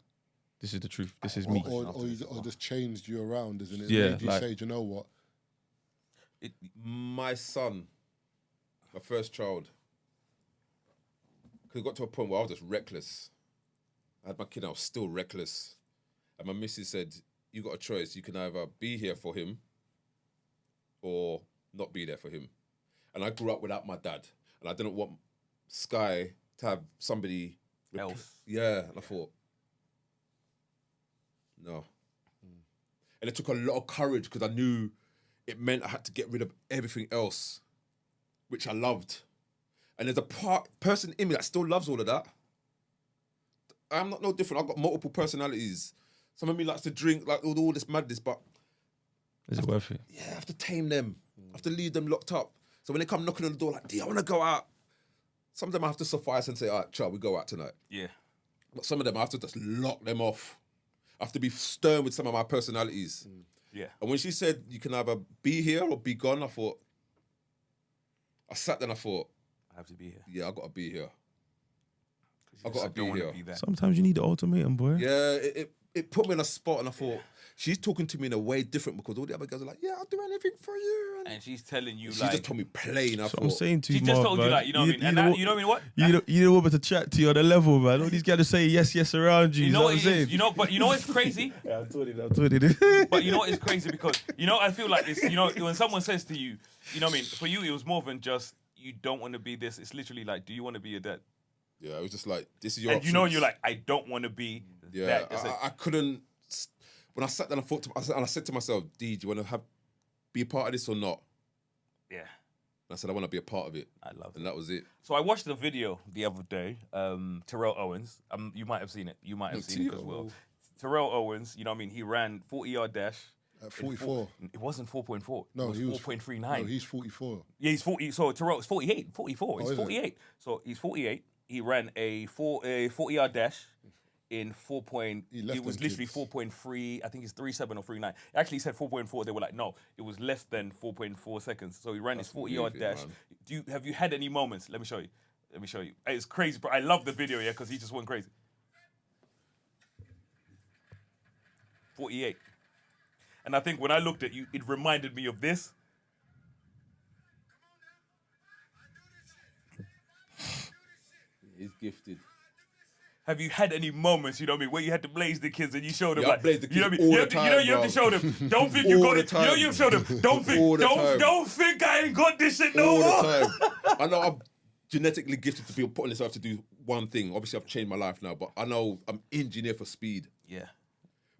This is the truth. This is me. Or just changed you around, isn't it? Yeah. Made you say, you know what? My son, my first child, because it got to a point where I was just reckless. I had my kid, I was still reckless. And my missus said, you got a choice. You can either be here for him or not be there for him. And I grew up without my dad. And I didn't want Sky to have somebody else. Yeah. And I thought, no. And it took a lot of courage because I knew it meant I had to get rid of everything else, which I loved. And there's a person in me that still loves all of that. I'm not no different. I've got multiple personalities. Some of me likes to drink, like all this madness, but is it worth it? Yeah, I have to tame them. I have to leave them locked up. So when they come knocking on the door, like, D, I want to go out. Some of them I have to suffice and say, all right, child, we go out tonight. Yeah. But some of them I have to just lock them off. I have to be stern with some of my personalities. Yeah. And when she said you can either be here or be gone, I sat there and I thought, I have to be here. yeah, I got to be here. I got to be here. Sometimes you need the ultimatum, boy. Yeah, it put me in a spot and I thought, she's talking to me in a way different because all the other girls are like, yeah, I'll do anything for you. And she's telling you, she like... just told me plain. I thought, I'm saying to you, she just Marv, told you, man, like, you know what I mean? And that, you know what I mean? What? You don't want me to chat to you on a level, man. All these guys to say yes around you. You know what what I'm it saying? is? You know, but you know what's crazy? Yeah, I'm doing it. But you know what is crazy? Because, you know, I feel like it's, you know, when someone says to you, you know what I mean? For you, it was more than just, you don't want to be this. It's literally like, do you want to be your dad? yeah, it was just like, this is your And options. you know, you're like, I don't want to be yeah, that. I couldn't. When I sat down, I said to myself, D, do you want to be a part of this or not? Yeah. And I said, I want to be a part of it. I love it. And that was it. So I watched the video the other day, Terrell Owens. You might have seen it. You might have seen it as well. Terrell Owens, you know what I mean? He ran 40-yard dash. At 44. It wasn't 4.4. No, it was 4.39. No, he's 44. Yeah, he's 40. So Terrell is 48, 44. He's is it? 48. So he's 48. He ran a 40-yard dash in 4. It was literally 4.3. I think it's 3.7 or 3.9. Actually, he said 4.4. They were like, no, it was less than 4.4 seconds. So he ran his 40-yard dash. Man. Have you had any moments? Let me show you. It's crazy, bro. I love the video, yeah, because he just went crazy. 48. And I think when I looked at you, it reminded me of this. He's gifted. Have you had any moments, you know what I mean, where you had to blaze the kids and you showed them, Yeah, I like, blaze the you know what I kids mean? all the time, you have to show them. Don't think you All got the it. You know time. you have to show them. Don't All think. the time. Don't think I ain't got this shit no All more. the time. I know I'm genetically gifted to be putting myself to do one thing. Obviously, I've changed my life now, but I know I'm engineered for speed. Yeah.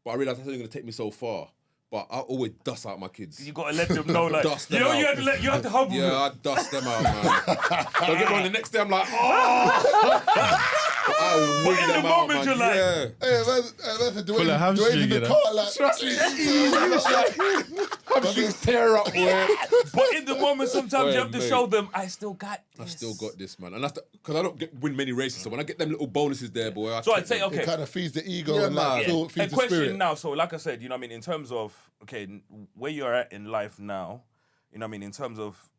But I realised that's only going to take me so far. But I always dust out my kids. You gotta let them know, like, Dust them you know, out. you have to humble Yeah, them. I dust them out, man. Don't get me wrong, the next day I'm like, oh! I win in the them out, moment, man. you're like- yeah. Hey, man, Full of hamstring, in you the know. car, like, Hamstrings tear up, boy. But in the moment, sometimes Wait, you have to mate. show them, I still got this. I still got this, man. And that's because I don't win many races. So when I get them little bonuses there, boy, So take I'd say, them. okay. it kind of feeds the ego Yeah, and like, man. feeds A the question spirit. now, so like I said, you know what I mean, in terms of, okay, where you're at in life now, you know what I mean, in terms of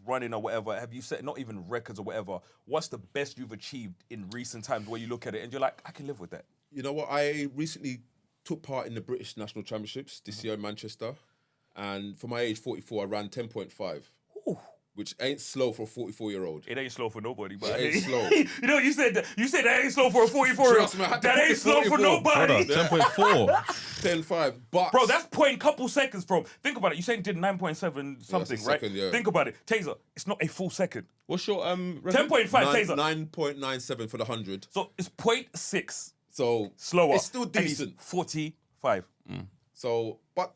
running or whatever, have you set, not even records or whatever, what's the best you've achieved in recent times where you look at it and you're like, I can live with that? You know what? I recently took part in the British National Championships this year in Manchester. And for my age, 44, I ran 10.5. Ooh. Which ain't slow for a 44-year-old. It ain't slow for nobody, but It ain't slow. you know, you said that ain't slow for a 44-year-old. Trust me, I had to That put ain't the slow for 44. nobody. 10.4. 10.5. But Bro, that's point couple seconds from. Think about it. You saying did 9.7 something, a right? second, yeah. Think about it. Tazer, it's not a full second. What's your 10.5 Tazer. 9.97 for the 100. So it's 0.6 So slower. it's still and he's decent. 45. So, but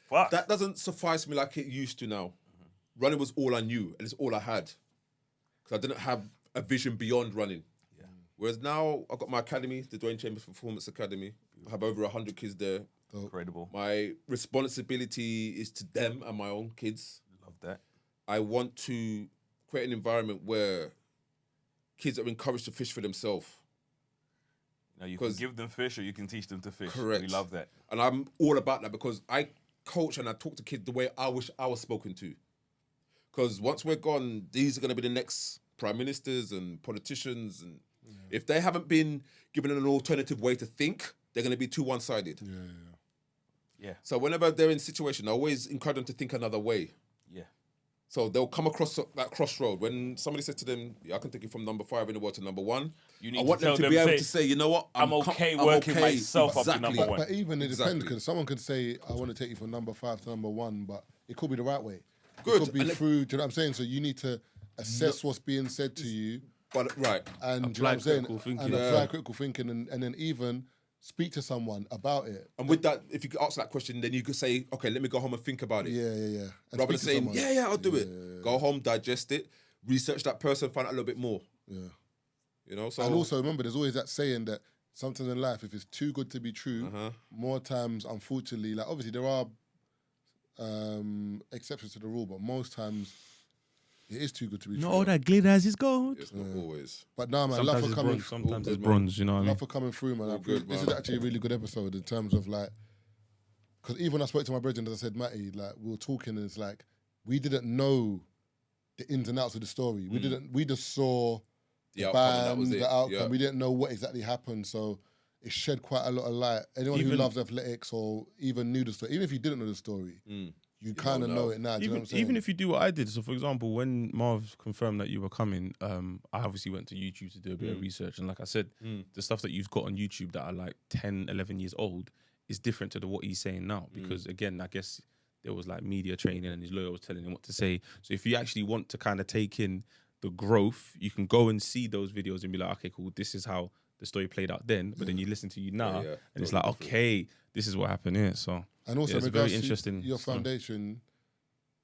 Fuck. that doesn't suffice me like it used to now. Running was all I knew, and it's all I had. Because I didn't have a vision beyond running. Yeah. Whereas now, I've got my academy, the Dwain Chambers Performance Academy. I have over 100 kids there. Incredible. My responsibility is to them and my own kids. Love that. I want to create an environment where kids are encouraged to fish for themselves. Now you can give them fish or you can teach them to fish. Correct. We love that. And I'm all about that because I coach and I talk to kids the way I wish I was spoken to. Because once we're gone, these are going to be the next prime ministers and politicians. And if they haven't been given an alternative way to think, they're going to be too one-sided. Yeah. So whenever they're in a situation, I always encourage them to think another way. Yeah. So they'll come across that crossroad. When somebody says to them, I can take you from number 5 in the world to number 1, You need I to want them tell to them, be able say, to say, you know what? I'm okay working myself up to number 1. But even it depends, Exactly. because someone could say, I want to take you from number 5 to number 1, but it could be the right way. Good. It could be And through, do you know what I'm saying? So you need to assess what's being said to you But right. and, do you know what I'm saying? critical thinking. And apply critical thinking and then even speak to someone about it. And with that, if you could ask that question, then you could say, okay, let me go home and think about it. Yeah. And Rather than speak to saying, someone. yeah, I'll do it. Go home, digest it, research that person, find out a little bit more. Yeah. You know, so And also remember, there's always that saying that sometimes in life, if it's too good to be true, more times, unfortunately, like obviously there are exceptions to the rule, but most times it is too good to be true. Not all that glitter as is gold. It's not always. But nah, man, love for coming. Sometimes it's bronze, you know what I mean? Love for coming through, man. This is actually a really good episode in terms of like, because even when I spoke to my brethren, as I said, Matty, like we were talking, and it's like we didn't know the ins and outs of the story. We just saw the band, the outcome. Yeah. We didn't know what exactly happened, so it shed quite a lot of light. Anyone who loves athletics or even knew the story, even if you didn't know the story, you kind of know it now. Do you know what I'm saying? Even if you do what I did, so for example, when Marv confirmed that you were coming, I obviously went to YouTube to do a bit of research, and like I said, the stuff that you've got on YouTube that are like 10, 11 years old is different to what he's saying now, because again, I guess there was like media training and his lawyer was telling him what to say. So if you actually want to kind of take in the growth, you can go and see those videos and be like, okay, cool, this is how the story played out then. But then you listen to you now, and it's like, okay, this is what happened here. So and also, it's very interesting. Your foundation,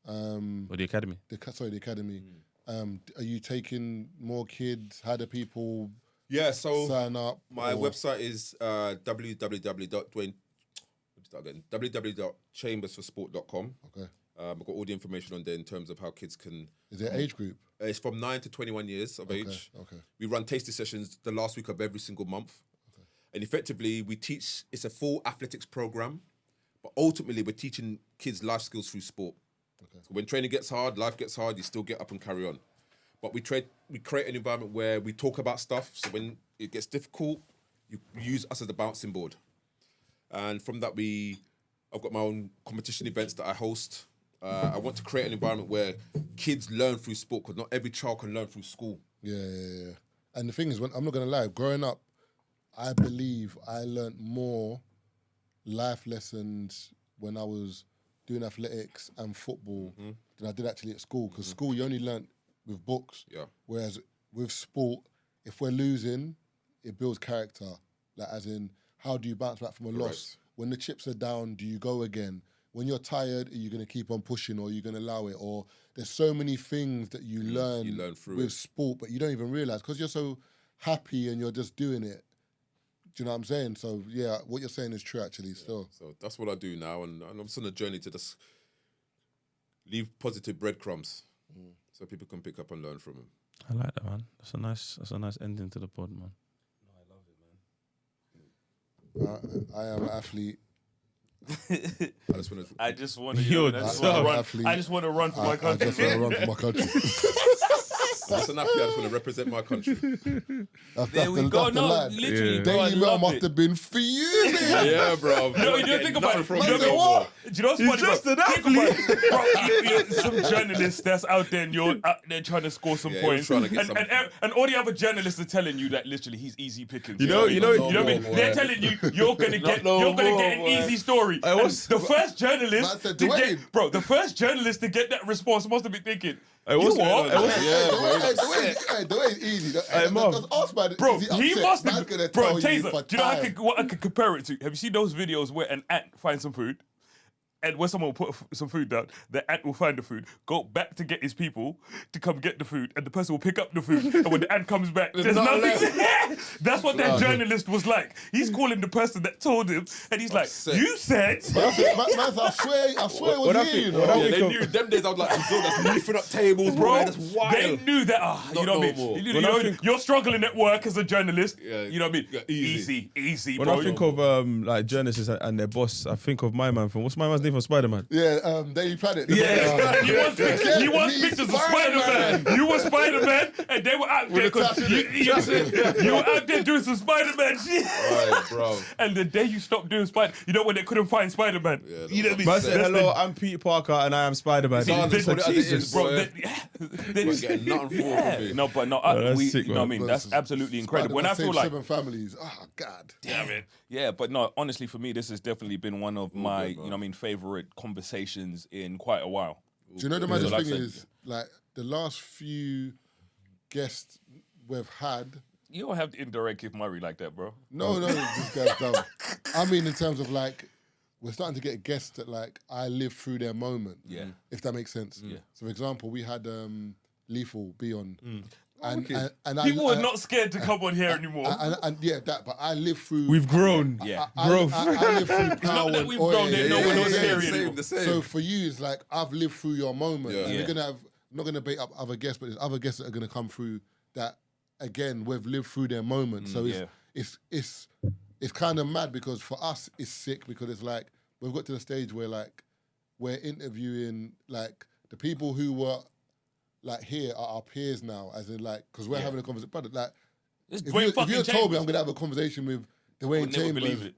or the academy. The academy. Are you taking more kids? How do people? Yeah, so sign up. My website is www.chambersforsport.com. Okay. I've got all the information on there in terms of how kids can. Is there age group? It's from 9 to 21 years of age. Okay. We run tasting sessions the last week of every single month. Okay. And effectively, we teach, it's a full athletics program, but ultimately, we're teaching kids life skills through sport. Okay. So when training gets hard, life gets hard, you still get up and carry on. But we create an environment where we talk about stuff. So when it gets difficult, you use us as a bouncing board. And from that, I've got my own competition events that I host. I want to create an environment where kids learn through sport, because not every child can learn through school. Yeah. And the thing is, I'm not going to lie, growing up, I believe I learned more life lessons when I was doing athletics and football than I did actually at school. Because school, you only learnt with books. Yeah. Whereas with sport, if we're losing, it builds character. Like, as in, how do you bounce back from a loss? When the chips are down, do you go again? When you're tired, are you going to keep on pushing, or are you going to allow it? Or there's so many things that you learn with sport, but you don't even realise because you're so happy and you're just doing it. Do you know what I'm saying? So, yeah, what you're saying is true, actually, still. So that's what I do now, and I'm just on a journey to just leave positive breadcrumbs so people can pick up and learn from them. I like that, man. That's a nice ending to the pod, man. No, I love it, man. I am an athlete. I just want to run for my country. I just want to run for my country. That's enough. I just want to represent my country. There we go. No, literally, bro, Daily Mail must have been fuming. Yeah, bro. No, you don't think about it. Do you know what? Do you know what's funny, just bro? an athlete. Bro, some journalist that's out there and you're out there trying to score some points. And all the other journalists are telling you that literally he's easy pickings. You know what I mean? They're telling you you're gonna get an easy story. The first journalist to get that response must have been thinking, Dwain's easy. Bro, he must have. Bro, Tazer, do you know what I could compare it to? Have you seen those videos where an ant finds some food? And when someone will put some food down, the ant will find the food, go back to get his people to come get the food, and the person will pick up the food. And when the ant comes back, there's nothing there. That's what that journalist was like. He's calling the person that told him, and he's like, "You said." Man, I swear it was you. You know? They knew them days. I was like, that's lifting up tables, bro. That's wild. They knew that. You know what I mean? You're struggling at work as a journalist. You know what I mean? Easy. When I think of like journalists and their boss, I think of my man from what's my man's name from Spider-Man. Yeah, Daily Planet. Yeah, he wants pictures of Spider-Man. You were Spider-Man, and they were out there. You were out there doing some Spider-Man shit. Right, bro. And the day you stopped doing Spider, you know when they couldn't find Spider-Man. Yeah, you know what I mean? Man said, hello, I'm Peter Parker, and I am Spider-Man. Jesus, bro. We're getting nothing for me. No, but no, sick, you know what I mean? That's absolutely incredible. When I feel like 7 families. Oh God. Damn it. Yeah, but no, honestly, for me, this has definitely been one of my, you know what I mean, favorite conversations in quite a while. Do you know the magic thing is, like, the last few guests we've had... You don't have to indirect Keith Murray like that, bro. No, this guy's dumb. I mean, in terms of, like, we're starting to get guests that, like, I live through their moment. Yeah. If that makes sense. Yeah. So, for example, we had Lethal be on. And People are not scared to come on here anymore. And yeah, that. But I live through. We've grown. Growth. I live through power. Not that we've grown. There's no one else scary anymore. The same. So for you, it's like I've lived through your moment. Yeah. And you're gonna have. I'm not gonna bait up other guests, but there's other guests that are gonna come through that. Again, we've lived through their moment. So it's kind of mad because for us it's sick because it's like we've got to the stage where like we're interviewing like the people who were like here are our peers now, as in like because we're having a conversation. But like if you told me I'm gonna have a conversation with Dwain Chambers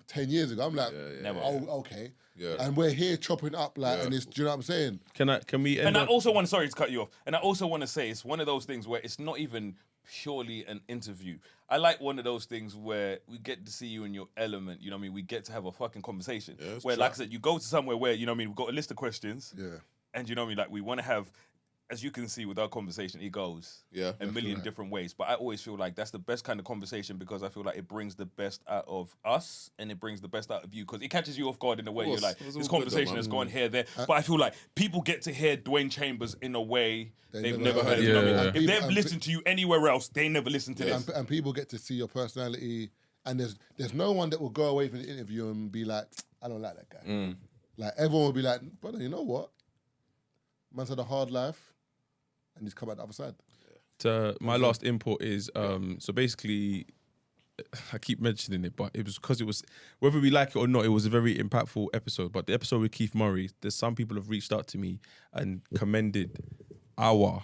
10 years ago, I'm like, never. Oh, okay. Yeah. And we're here chopping up like, and it's, do you know what I'm saying? Can we end And I up? also want to, sorry to cut you off, and I also want to say it's one of those things where it's not even purely an interview. I like one of those things where we get to see you in your element, you know what I mean? We get to have a fucking conversation. Yeah, where, like I said, you go to somewhere where, you know what I mean, we've got a list of questions. Yeah. And you know what I mean? Like, we want to have, as you can see with our conversation, it goes a million different ways. But I always feel like that's the best kind of conversation because I feel like it brings the best out of us and it brings the best out of you because it catches you off guard in a way. You're like, this conversation has gone here, there. But I feel like people get to hear Dwain Chambers in a way they've never heard. You know what I mean? If they've listened to you anywhere else, they never listened to this. And people get to see your personality. And there's no one that will go away from the interview and be like, I don't like that guy. Like, everyone will be like, brother, you know what? Man's had a hard life. And he's come out the other side. My last input is so basically, I keep mentioning it, but it was because it was whether we like it or not, it was a very impactful episode. But the episode with Keith Murray, there's some people have reached out to me and commended our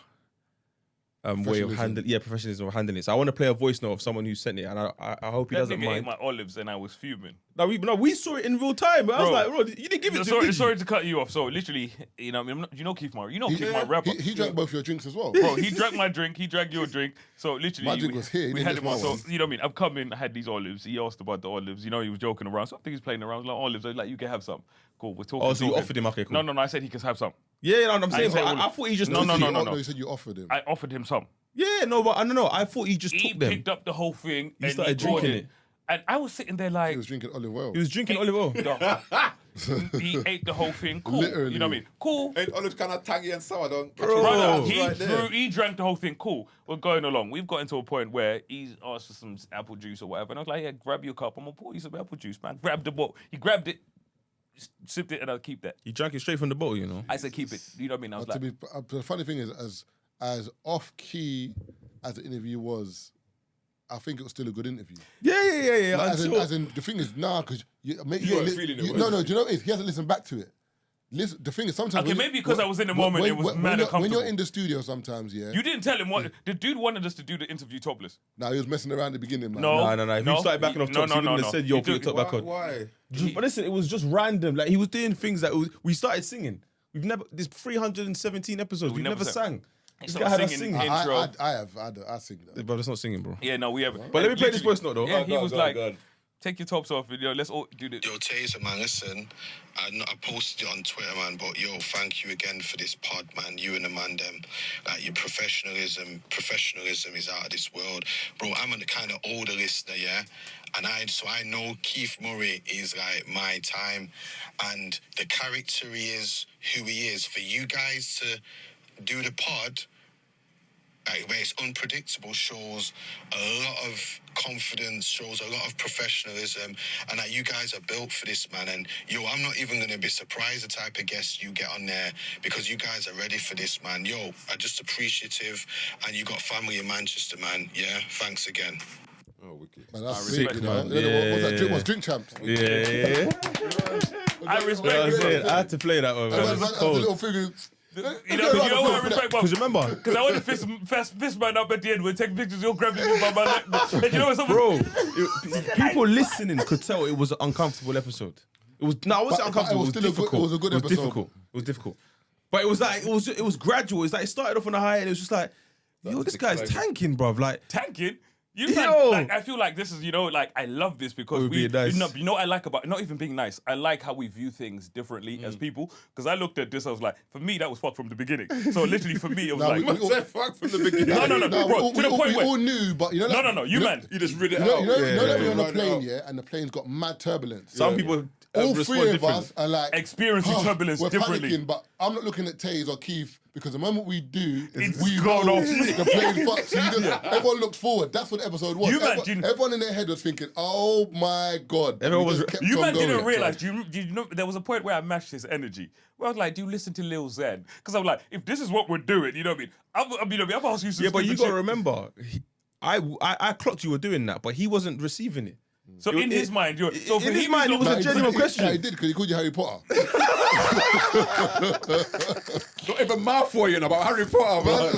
way of handling, professionalism of handling it. So I want to play a voice note of someone who sent it, and I hope he doesn't mind. Ate my olives and I was fuming. No, we saw it in real time. But I was like, bro, you didn't give it to me. Sorry to cut you off. So literally, you know, you know Keith Murray. You know Keith Murray rapper. He drank both your drinks as well. Bro, he drank my drink. He drank your drink. So literally, my drink was here. We had him on. So you know what I mean? I've come in. I had these olives. He asked about the olives. You know, he was joking around. So I think he's playing around. Like olives. Like you can have some. Cool. We're talking. Oh, so you offered him? Okay, cool. No. I said he can have some. Yeah, no, I'm saying. I thought he just no. You said you offered him. I offered him some. Yeah, no, but I don't know. I thought he just took them. He picked up the whole thing. He started drinking it. And I was sitting there like... He was drinking olive oil. He was drinking olive oil. He ate the whole thing. Cool. Literally. You know what I mean? Cool. And olives kind of tangy and sour, don't Brother, he drank the whole thing. Cool. We're going along. We've gotten to a point where he's asked for some apple juice or whatever. And I was like, yeah, grab your cup. I'm going to pour you some apple juice, man. Grab the bottle. He grabbed it, sipped it, and I'll keep that. He drank it straight from the bottle, you know? I said, keep it. You know what I mean? I was like... The funny thing is, as off-key as the interview was, I think it was still a good interview. Yeah. As in, the thing is, because you weren't feeling it. No, do you know what it is? He hasn't listened back to it. Listen, the thing is, sometimes... Okay, maybe because I was in the moment, it was mad uncomfortable. When you're in the studio sometimes, yeah... You didn't tell him what... The dude wanted us to do the interview topless. No, he was messing around at the beginning, man. No. If you started backing off tops, he wouldn't have said, yo, put your top back on. Why? But listen, it was just random. Like, he was doing things that... We started singing. We've never... There's 317 episodes. We've never sang. This guy had us singing. I sing that. But that's not singing, bro. Yeah, no, we haven't. But let me play this voice note, though. Yeah, he was like... Take your tops off, let's all do this. Yo, Tazer, man, listen, I posted it on Twitter, man, but yo, thank you again for this pod, man. You and the man, them. Like, your professionalism is out of this world. Bro, I'm a kind of older listener, yeah? And I know Keith Murray is like my time, and the character he is, who he is. For you guys to do the pod, like, where it's unpredictable, shows a lot of confidence, shows a lot of professionalism, and that you guys are built for this, man. And yo, I'm not even gonna be surprised the type of guests you get on there because you guys are ready for this, man. Yo, I'm just appreciative, and you got family in Manchester, man. Yeah, thanks again. Oh, wicked. Man, that's sick, sick, man. What was that drink? Was Drink Champs? Yeah. I respect it. I had to play that one, man. That's a little figure. You know what I respect, Because remember... Because I want to fist man up at the end. We'll take pictures, you'll grab me by my neck. And you know what, bro, people listening could tell it was an uncomfortable episode. It was... No, I wasn't uncomfortable. It was difficult. It was a good episode. It was difficult. But it was like... It was gradual. It's like it started off on a high and it was just like, yo, this guy's tanking, bruv. Like... Tanking? You Yo. like, I feel like this is, like, I love this because nice. you know what I like about, not even being nice, I like how we view things differently as people. Because I looked at this, I was like, for me, that was fuck from the beginning. So literally for me, it was like... We said fuck from the beginning. No, bro, to the point we where... all knew, but you know... No, you man. You just read it You out. know that we're on a plane, yeah, and the plane's got mad turbulence. Some people all respond three of different. us are like... Experiencing turbulence we're differently. panicking, but I'm not looking at Taze or Keith because the moment we do, It's we gone know off. the plane fucks. So everyone looked forward. That's what the episode was. Everyone in their head was thinking, "Oh my god!" Everyone was. You man didn't realize. Do you know there was a point where I matched his energy. Where I was like, "Do you listen to Lil Zen?" Because I'm like, if this is what we're doing, you know what I mean? I've asked you some. Yeah, but you gotta remember, I clocked you were doing that, but he wasn't receiving it. So in his mind, it was a genuine question. Yeah, he did because he called you Harry Potter. Not even mouth for you about Harry Potter, man.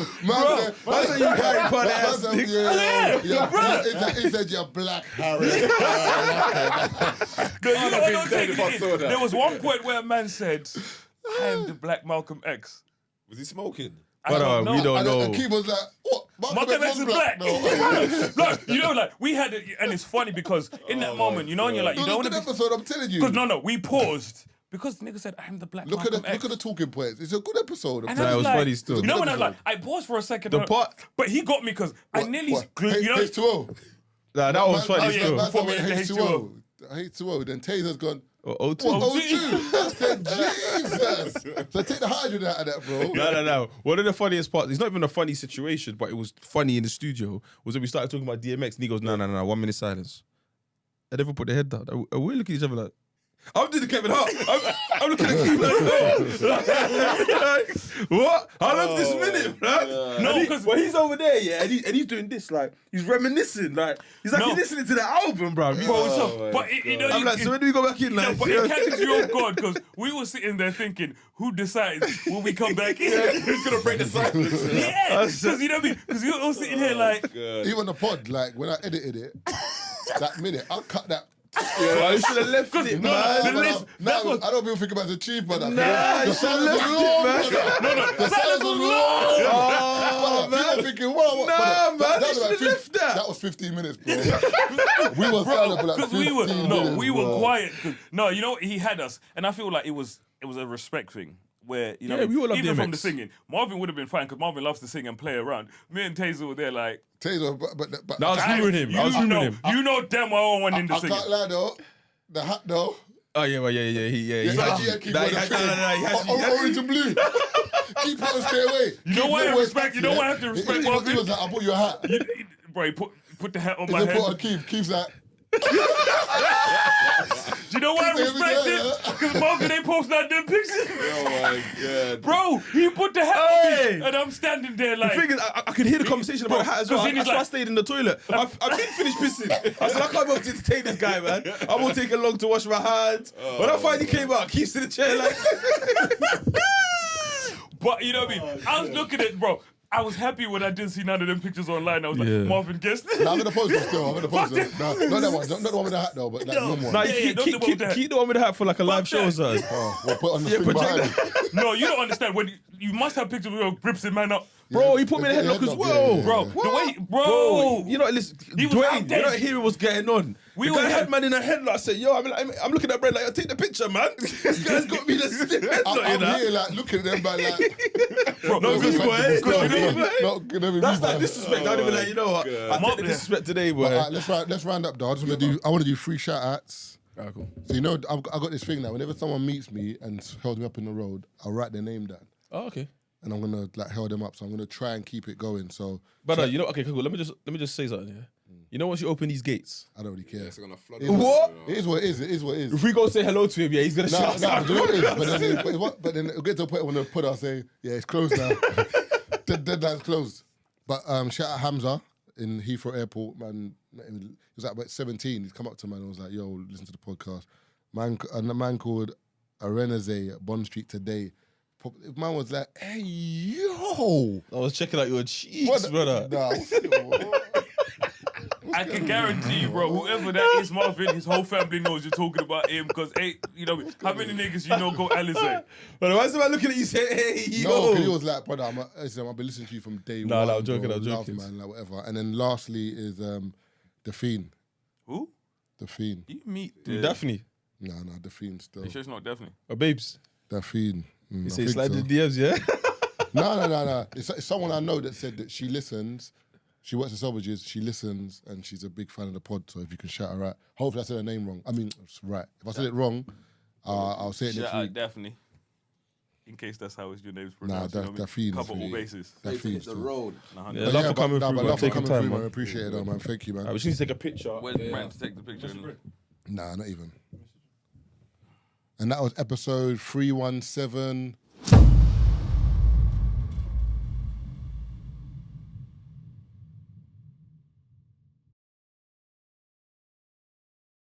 Man said you Harry Potter. He said you're Black Harry. There was one point where a man said, "I am the Black Malcolm X." Was he smoking? But we don't know. And Keith was like, "What? Malcolm X is black." No. Look, you know, like we had it, and it's funny because in that moment, you know, and you're like, you don't want to. Episode, I'm telling you. Because no, we paused because the nigga said, "I'm the Black Malcolm X." Look at the talking points. It's a good episode. And it was like, funny still. You know when I was like, I paused for a second, but he got me because I nearly, you know, H2O. Nah, that was funny still. Before we had H2O. H2O. Then Tazer's gone. O2. O2. I said, Jesus. So take the hydrogen out of that, bro. No. One of the funniest parts, it's not even a funny situation, but it was funny in the studio, was when we started talking about DMX and he goes, no, 1 minute silence. And everyone put their head down. And we're looking at each other like, I'm doing the Kevin Hart. I'm looking at you like, what? How long's this minute, bro? No, because he's over there, yeah, and he's doing this, like, he's reminiscing, like, he's he's listening to the album, bro. I'm like, so when do we go back in? Like, but it catches you off guard because we were sitting there thinking, who decides when we come back in? Who's gonna break the silence? Yeah, because you know what I mean? Because you're all sitting here like, even the pod, like when I edited it, that minute, I'll cut that. Yeah, you should have left it, man. I don't even think about the chief, brother. Nah, the silence was long, no. The silence was long. Oh, man. People thinking, what? Nah, man, you should have left that. That was 15 minutes, bro. We were silent for like 15 minutes. we were quiet. No, you know, he had us. And I feel like it was a respect thing. Where, you know, we all love even DMX. from the singing, Marvin would have been fine because Marvin loves to sing and play around. Me and Tazer were there like... Tazer, but no, I was humoring him. You know damn well I went in the singing. I can't lie though. The hat though. Oh, yeah. He has orange and blue. Keep it stay away. You know why I respect? You know why I have to respect Marvin? He was like, I bought you a hat. Bro, he put the hat on my head. Put on Keith's hat. Do you know why I respect it? Because Marvin ain't posting out them pictures. Oh my god, bro! He put the hat on me, and I'm standing there like. The thing is, I could hear the conversation about the hat as well. That's why I stayed in the toilet. I didn't finish pissing. I said, I can't be able to entertain this guy, man. I won't take long to wash my hands. When I finally came out, Keith's in the chair like. But you know what I mean? I was looking at, bro. I was happy when I didn't see none of them pictures online. I was like, Marvin guessed. No, I'm gonna post it still. I'm gonna post it. No, not that one. Not the one with the hat though, but that normal one. Nah, keep the one with the hat for like a live show or something. We'll put on the thing behind it. No, you don't understand. When you must have pictures with grips in man up. Bro, he put me in the headlock as well. Bro, the way, bro. You know, listen, Dwain, you're not hearing what's going on. The guy had man in a headlock. I said, yo, I'm looking at Brad like, take the picture, man. This guy's got me in a headlock. I'm here like looking at them man like. Bro, no good, boy. Not gonna be that's like disrespect. I'd be like, you know what? I take the disrespect today, boy. Let's round up, though. I want to do 3 shout-outs. Alright, cool. So you know, I got this thing now. Whenever someone meets me and holds me up in the road, I'll write their name down. Oh, okay. And I'm gonna like hold them up. So I'm gonna try and keep it going. So, but you know, okay, cool. Let me just say something here. You know, once you open these gates, I don't really care. It's gonna flood. What? It is what it is. It is what it is. If we go say hello to him, yeah, he's gonna shout. Do you know what it is? But then it'll get to a point when they put I'll say, yeah, it's closed now. The deadline's closed. But shout out Hamza in Heathrow Airport, man. He was like about 17. He's come up to me and was like, yo, listen to the podcast. A man called Arenaze at Bond Street today. Man was like, hey, yo. I was checking out your cheeks, brother. I can guarantee you, bro, whoever that is, Marvin, his whole family knows you're talking about him because, hey, you know, how many niggas you know go Alizé? But why is the man looking at you saying, hey, yo? No, because he was like, brother, I've been listening to you from day one. No, I'm joking, Love, man, like, whatever. And then lastly is The Fiend. Who? The Fiend. You meet Daphne. No, The Fiend still. You sure it's not Daphne? Oh, babes. The Fiend. You say slide the DMs, yeah? No. It's someone I know that said that she listens. She works at Selvages. She listens, and she's a big fan of the pod. So if you can shout her out, hopefully I said her name wrong. I mean, it's right. If I said it wrong, I'll say it next week. Daphne. in case that's how your name's Nah, pronounced. that feeds. Cover all bases. That feeds. the road. Yeah, love for coming through, man. Love for Take your coming time, through, man. man. Appreciate it, though, man. Thank you, man. We just need to take a picture. Where's Brand to take the picture? Nah, not even. And that was episode 317.